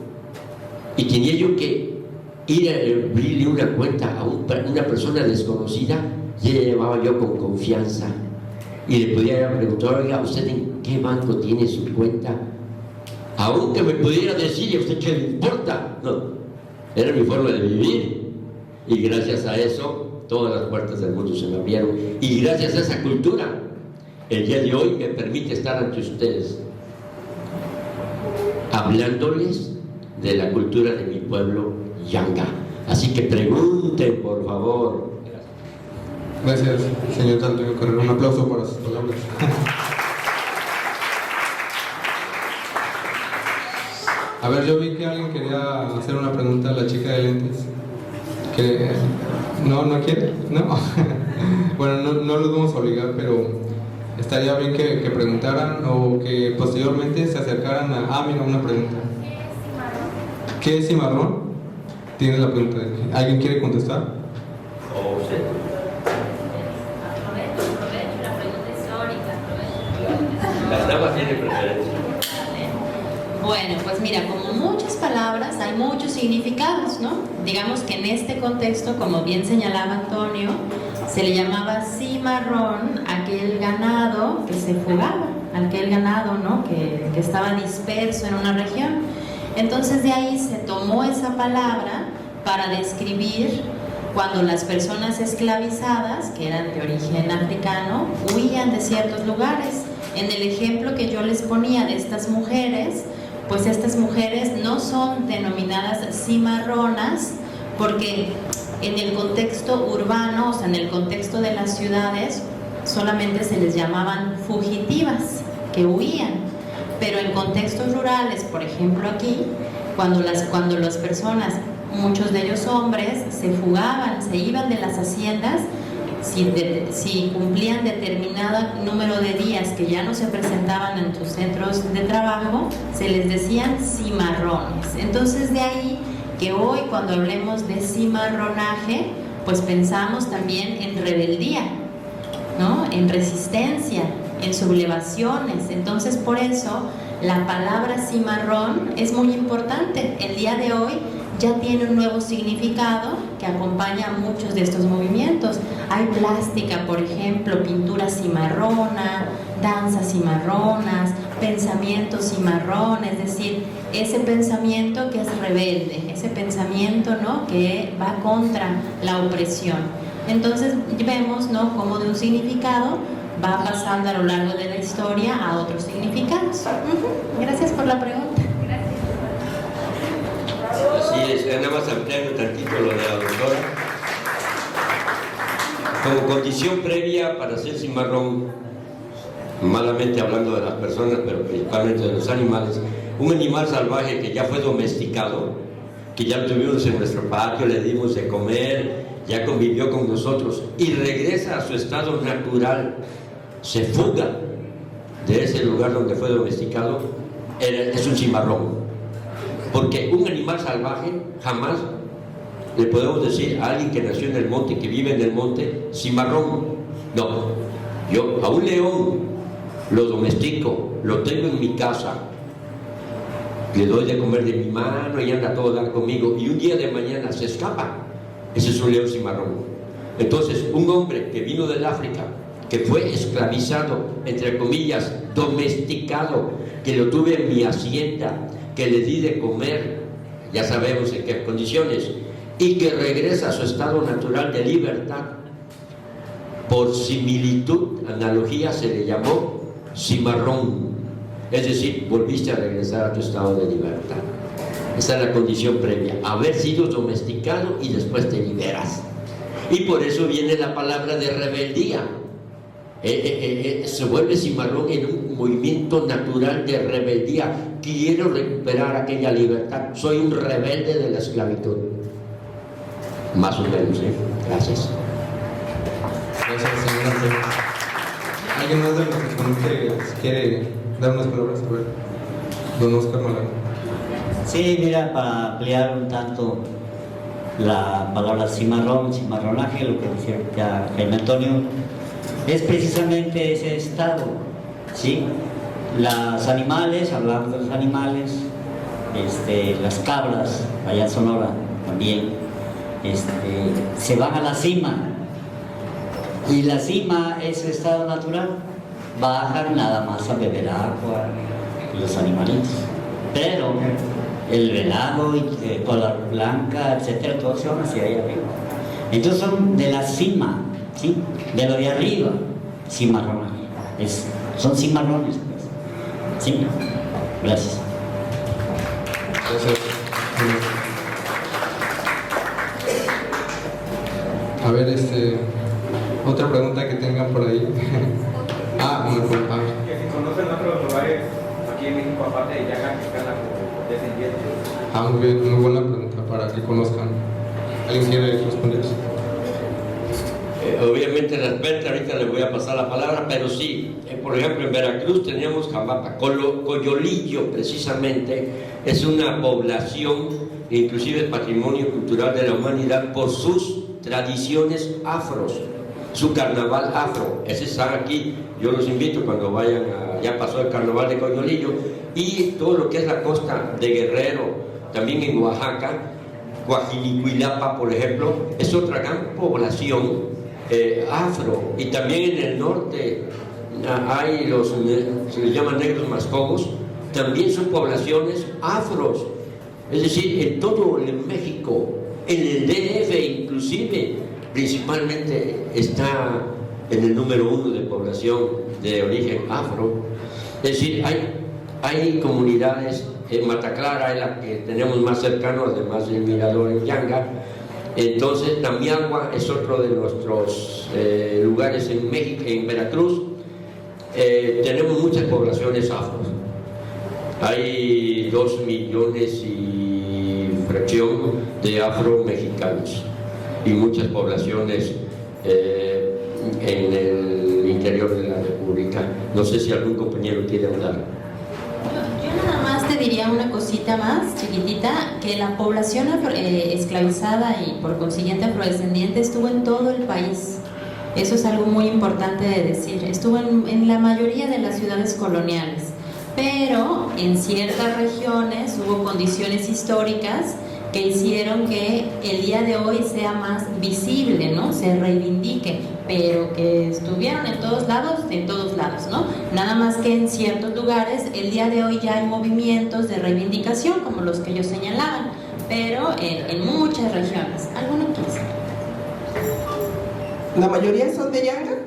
y tenía yo que ir a abrirle una cuenta a una persona desconocida, ya llevaba yo con confianza y le podía preguntar, oiga, ¿usted en qué banco tiene su cuenta? Aunque me pudiera decir, ¿a usted qué le importa? No, era mi forma de vivir y gracias a eso todas las puertas del mundo se me abrieron y gracias a esa cultura el día de hoy me permite estar ante ustedes hablándoles de la cultura de mi pueblo yanga. Así que pregunten, por favor. Gracias, señor Antonio Carrera. Un aplauso para sus palabras. A ver, yo vi que alguien quería hacer una pregunta a la chica de lentes. ¿No quiere? ¿No? Bueno, no los vamos a obligar, pero estaría bien que preguntaran o que posteriormente se acercaran a... mira, una pregunta. ¿Qué es cimarrón? Tiene la pregunta. ¿Alguien quiere contestar? O usted. Aprovecho, la pregunta histórica. Las damas tienen preferencia. Bueno, pues mira, como muchas palabras, hay muchos significados, ¿no? Digamos que en este contexto, como bien señalaba Antonio, se le llamaba cimarrón a aquel ganado que se fugaba, aquel ganado, ¿no? que estaba disperso en una región. Entonces de ahí se tomó esa palabra para describir cuando las personas esclavizadas, que eran de origen africano, huían de ciertos lugares. En el ejemplo que yo les ponía de estas mujeres, pues estas mujeres no son denominadas cimarronas porque en el contexto urbano, o sea, en el contexto de las ciudades, solamente se les llamaban fugitivas, que huían. Pero en contextos rurales, por ejemplo aquí, cuando las personas, muchos de ellos hombres, se fugaban, se iban de las haciendas, si cumplían determinado número de días que ya no se presentaban en tus centros de trabajo, se les decían cimarrones. Entonces de ahí que hoy cuando hablemos de cimarronaje, pues pensamos también en rebeldía, ¿no? En resistencia, en sublevaciones. Entonces por eso la palabra cimarrón es muy importante. El día de hoy ya tiene un nuevo significado que acompaña a muchos de estos movimientos. Hay plástica, por ejemplo, pintura cimarrona, danzas cimarronas, pensamiento cimarrón, es decir, ese pensamiento que es rebelde, ese pensamiento, ¿no?, que va contra la opresión. Entonces vemos, ¿no?, cómo de un significado va pasando a lo largo de la historia a otros significados. Gracias por la pregunta. Así es, nada más ampliando tantito lo de la doctora. Como condición previa para ser cimarrón, malamente hablando de las personas, pero principalmente de los animales, un animal salvaje que ya fue domesticado, que ya lo tuvimos en nuestro patio, le dimos de comer, ya convivió con nosotros y regresa a su estado natural, se fuga de ese lugar donde fue domesticado, es un cimarrón. Porque un animal salvaje jamás le podemos decir a alguien que nació en el monte, que vive en el monte, cimarrón. No, yo a un león lo domestico, lo tengo en mi casa, le doy de comer de mi mano y anda todo dar conmigo, y un día de mañana se escapa. Ese es un león cimarrón. Entonces, un hombre que vino del África, que fue esclavizado, entre comillas, domesticado, que lo tuve en mi hacienda, que le di de comer, ya sabemos en qué condiciones, y que regresa a su estado natural de libertad. Por similitud, analogía, se le llamó cimarrón, es decir, volviste a regresar a tu estado de libertad. Esa es la condición previa, haber sido domesticado y después te liberas. Y por eso viene la palabra de rebeldía. Se vuelve cimarrón en un movimiento natural de rebeldía. Quiero recuperar aquella libertad, soy un rebelde de la esclavitud. Más o menos, ¿eh? Gracias. Gracias, señor. ¿Alguien más de los que conoce quiere dar unas palabras? A ver, don Oscar Malagón. Sí, mira, para ampliar un tanto la palabra cimarrón, cimarronaje, lo que decía ya Jaime Antonio, es precisamente ese estado, ¿sí? Los animales, hablando de los animales, las cabras, allá en Sonora también, se van a la cima, y la cima es el estado natural, bajan nada más a beber agua, los animalitos, pero el venado y cola blanca, etcétera, todos son hacia allá arriba. Entonces son de la cima, ¿sí? De lo de arriba, cimarronaje. Son cimarrones, pues. ¿Sí? Gracias. Gracias. A ver, otra pregunta que tengan por ahí. Una pregunta. Que si conocen otros lugares aquí en México, aparte de Yanga, que están como descendientes. Muy bien, muy buena pregunta para que conozcan. ¿Alguien quiere responder? Obviamente respeto, ahorita le voy a pasar la palabra, pero sí, por ejemplo en Veracruz teníamos Jamapa, Coyolillo precisamente es una población, inclusive patrimonio cultural de la humanidad por sus tradiciones afros, su carnaval afro, ese está aquí, yo los invito cuando vayan ya pasó el carnaval de Coyolillo, y todo lo que es la costa de Guerrero, también en Oaxaca, Coajimalpa, por ejemplo, es otra gran población afro, y también en el norte hay se les llaman negros mascogos, también son poblaciones afros, es decir, en todo el México, en el DF inclusive, principalmente está en el número 1 de población de origen afro, es decir, hay comunidades, Mata Clara es la que tenemos más cercano, además del Mirador en Yanga. Entonces Tamiagua es otro de nuestros lugares en México, en Veracruz. Tenemos muchas poblaciones afros, hay 2 millones y fracción de afro-mexicanos y muchas poblaciones en el interior de la República. No sé si algún compañero quiere hablar. Yo nada más te diría una cosita más chiquitita, que la población esclavizada y por consiguiente afrodescendiente estuvo en todo el país. Eso es algo muy importante de decir. Estuvo en la mayoría de las ciudades coloniales, pero en ciertas regiones hubo condiciones históricas que hicieron que el día de hoy sea más visible, ¿no? Se reivindique, pero que estuvieron en todos lados, ¿no? Nada más que en ciertos lugares el día de hoy ya hay movimientos de reivindicación, como los que ellos señalaban, pero en muchas regiones. ¿Alguno quiere? ¿La mayoría son de Yanga?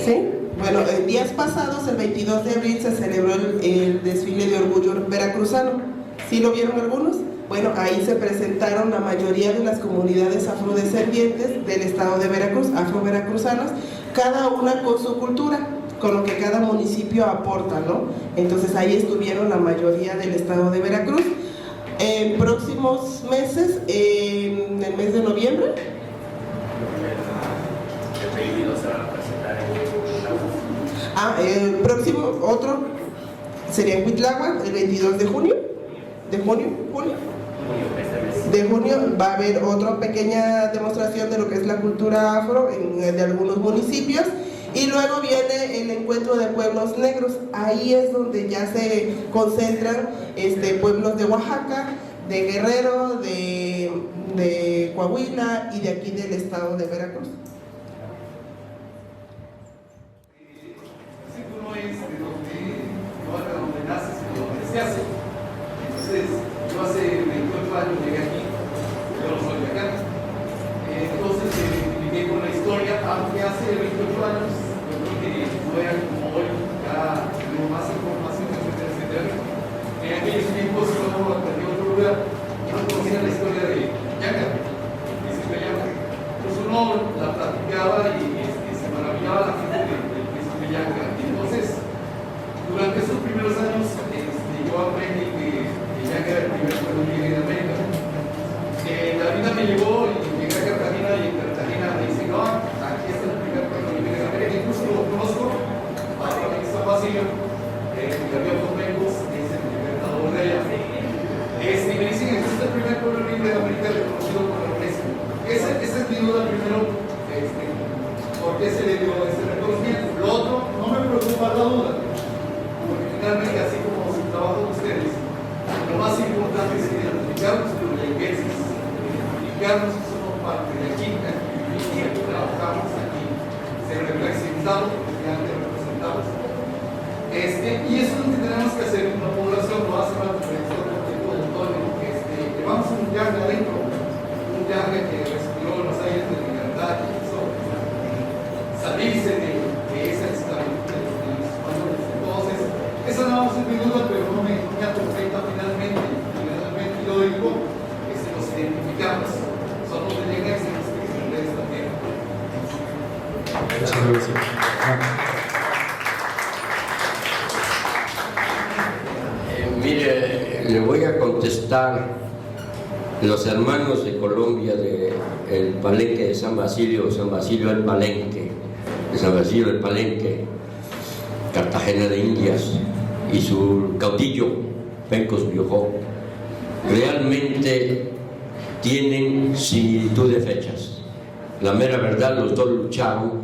¿Sí? Bueno, días pasados, el 22 de abril, se celebró el desfile de orgullo veracruzano. ¿Sí lo vieron algunos? Bueno, ahí se presentaron la mayoría de las comunidades afrodescendientes del estado de Veracruz, afro-veracruzanos, cada una con su cultura, con lo que cada municipio aporta, ¿no? Entonces ahí estuvieron la mayoría del estado de Veracruz. En próximos meses, en el mes de noviembre, el próximo, otro, sería en Cuitláhuac, el 22 de junio, va a haber otra pequeña demostración de lo que es la cultura afro de algunos municipios, y luego viene el encuentro de pueblos negros. Ahí es donde ya se concentran pueblos de Oaxaca, de Guerrero, de Coahuila y de aquí del estado de Veracruz. Uno es de donde naces, de donde se hace. Entonces, yo hace 28 años llegué aquí, yo no soy de acá. Entonces me identifiqué con la historia, aunque hace 28 años, yo creo que no era como hoy, ya tengo más información, etcétera, etcétera. En aquellos tiempos yo aprendí otro lugar, yo no conocía la historia de Yanga, príncipe Yanga. Entonces uno la platicaba y se maravillaba la gente del príncipe Yanga. Entonces, durante esos primeros años, yo aprendí que Yanga era el primer pueblo libre de América. La vida me llevó y llegué a Cartagena y en Cartagena me dicen, no, aquí está el primer pueblo libre de América. Incluso lo conozco, para mí está fácil, Gabriel Domengos es el libertador de allá. Y me dicen, este es el primer pueblo libre de América reconocido por la UNESCO. Esa es mi duda primero, ¿por qué se le dio ese reconocimiento? Lo otro, no me preocupa la duda, porque finalmente, así como su trabajo de ustedes, lo más importante es identificarnos con la iglesia, identificarnos que somos parte de aquí, que trabajamos aquí, ser representados, realmente representados. Y eso es lo que tenemos que hacer en una población, lo hace la profesor de Antonio, llevamos un Yanga adentro, un Yanga que respiró los aires de libertad y quiso salirse de esa esclavitud de los españoles. Entonces, esa no vamos a mi duda, pero no me afecta finalmente, y lo digo, que si nos identificamos, somos de Yanga y somos de esta tierra. Muchas gracias. Mire, le voy a contestar. Los hermanos de Colombia del Palenque de San Basilio del Palenque, de San Basilio del Palenque, Cartagena de Indias y su caudillo Pencos Biojó, realmente tienen similitud de fechas. La mera verdad, los dos lucharon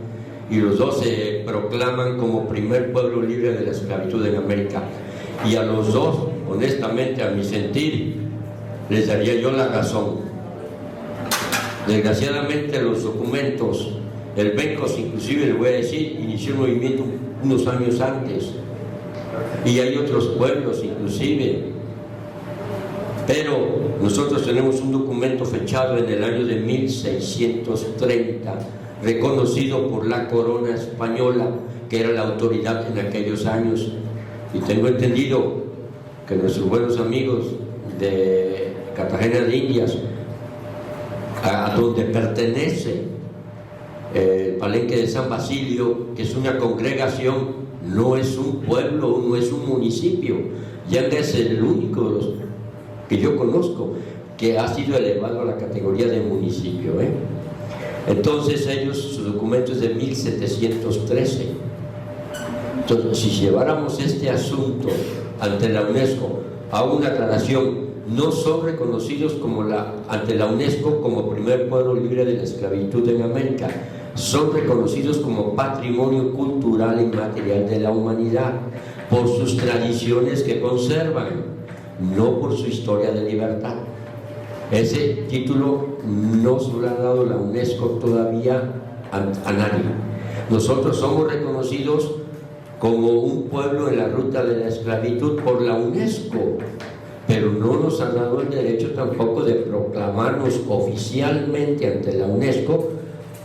y los dos se proclaman como primer pueblo libre de la esclavitud en América. Y a los dos, honestamente, a mi sentir, les daría yo la razón. Desgraciadamente los documentos, el Bencos inclusive, le voy a decir, inició el movimiento unos años antes, y hay otros pueblos inclusive, pero nosotros tenemos un documento fechado en el año de 1630, reconocido por la corona española, que era la autoridad en aquellos años, y tengo entendido que nuestros buenos amigos de Cartagena de Indias, a donde pertenece el Palenque de San Basilio, que es una congregación, no es un pueblo, no es un municipio. Yanga es el único que yo conozco que ha sido elevado a la categoría de municipio. Entonces ellos, su documento es de 1713. Entonces, si lleváramos este asunto ante la UNESCO a una aclaración, no son reconocidos ante la UNESCO como primer pueblo libre de la esclavitud en América, son reconocidos como patrimonio cultural e inmaterial de la humanidad por sus tradiciones que conservan, no por su historia de libertad. Ese título no se lo ha dado la UNESCO todavía a nadie. Nosotros somos reconocidos como un pueblo en la ruta de la esclavitud por la UNESCO, pero no nos han dado el derecho tampoco de proclamarnos oficialmente ante la UNESCO.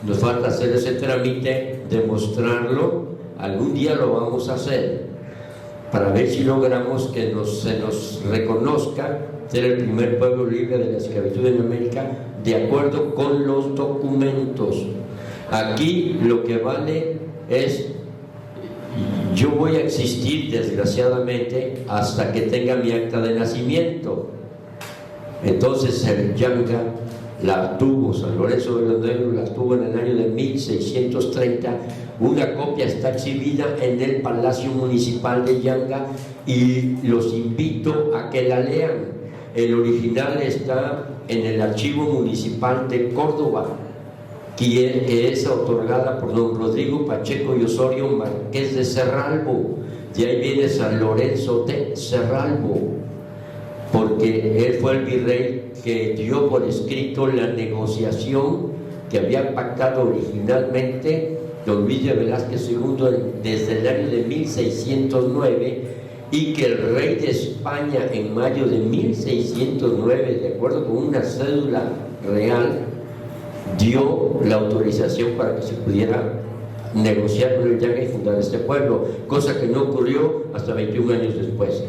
Nos falta hacer ese trámite, demostrarlo, algún día lo vamos a hacer, para ver si logramos que se nos reconozca ser el primer pueblo libre de la esclavitud en América, de acuerdo con los documentos. Aquí lo que vale es: yo voy a existir desgraciadamente hasta que tenga mi acta de nacimiento. Entonces el Yanga la tuvo, San Lorenzo de los Negros la tuvo en el año de 1630. Una copia está exhibida en el Palacio Municipal de Yanga y los invito a que la lean. El original está en el Archivo Municipal de Córdoba, que es otorgada por don Rodrigo Pacheco y Osorio, marqués de Cerralbo. De ahí viene San Lorenzo de Cerralbo, porque él fue el virrey que dio por escrito la negociación que había pactado originalmente don Luis de Velázquez II desde el año de 1609, y que el rey de España en mayo de 1609, de acuerdo con una cédula real, dio la autorización para que se pudiera negociar con el Yanga y fundar este pueblo, cosa que no ocurrió hasta 21 años después.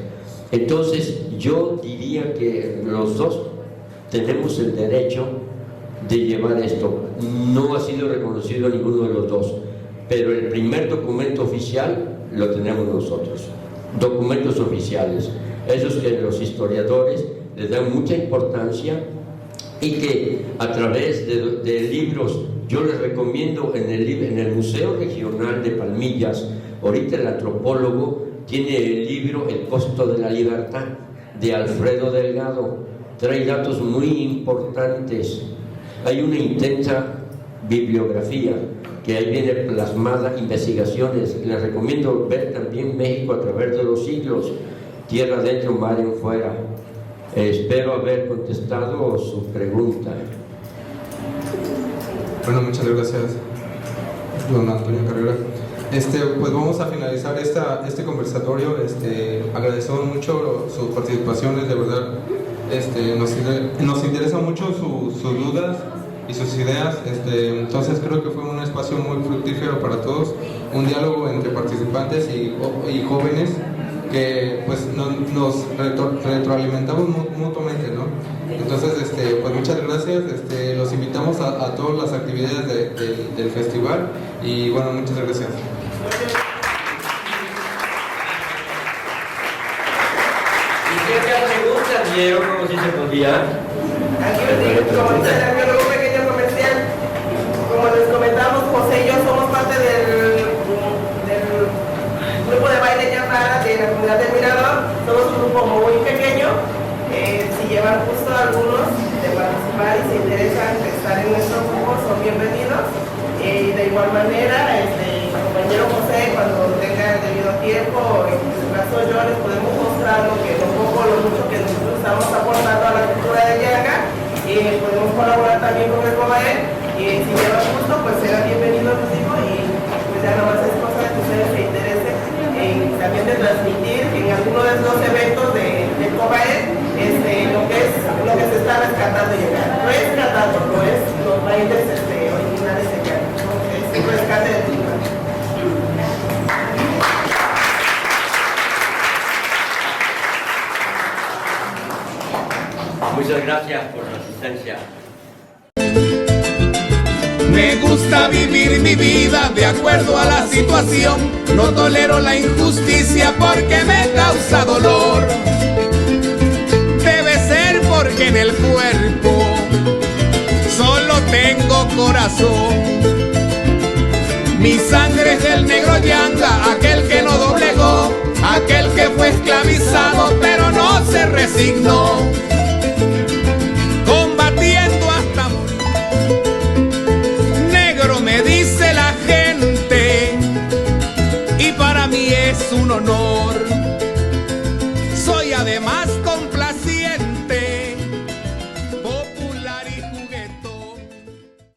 Entonces yo diría que los dos tenemos el derecho de llevar esto. No ha sido reconocido a ninguno de los dos, pero el primer documento oficial lo tenemos nosotros. Documentos oficiales, esos que los historiadores les dan mucha importancia y que a través de libros, yo les recomiendo en el Museo Regional de Palmillas, ahorita el antropólogo tiene el libro El costo de la libertad, de Alfredo Delgado, trae datos muy importantes, hay una intensa bibliografía que ahí viene plasmada, investigaciones. Les recomiendo ver también México a través de los siglos, tierra adentro, mar en fuera. Espero haber contestado su pregunta. Bueno, muchas gracias, don Antonio Carrera. Pues vamos a finalizar este conversatorio. Agradecemos mucho sus participaciones, de verdad. Nos interesan mucho sus dudas y sus ideas. Entonces creo que fue un espacio muy fructífero para todos, un diálogo entre participantes y jóvenes que pues nos retroalimentamos mutuamente, ¿no? Entonces, pues muchas gracias. Los invitamos a todas las actividades del festival y bueno, muchas gracias. Preguntas, vieron cómo si se podía. Aquí un pequeño comercial. Como les comentamos, José y yo somos parte del grupo de baile llamada de la comunidad del Mirador. Somos un grupo muy pequeño. Si llevan justo algunos de participar y se interesan estar en nuestro grupo, son bienvenidos. De igual manera, el compañero José, cuando tenga el debido tiempo, en su caso yo, les podemos mostrar lo mucho que nosotros estamos aportando a la cultura de Yanga. Podemos colaborar también con el COBAED. Si llevan gusto, pues serán bienvenidos, les digo, y pues ya no más es cosa de que ustedes se interesen también de transmitir en alguno de estos eventos del COBAED lo que se está rescatando y Yanga. Rescatando, no es los bailes originales de Yanga, es un rescate de cultura. Muchas gracias por la asistencia. Me gusta vivir mi vida de acuerdo a la situación. No tolero la injusticia porque me causa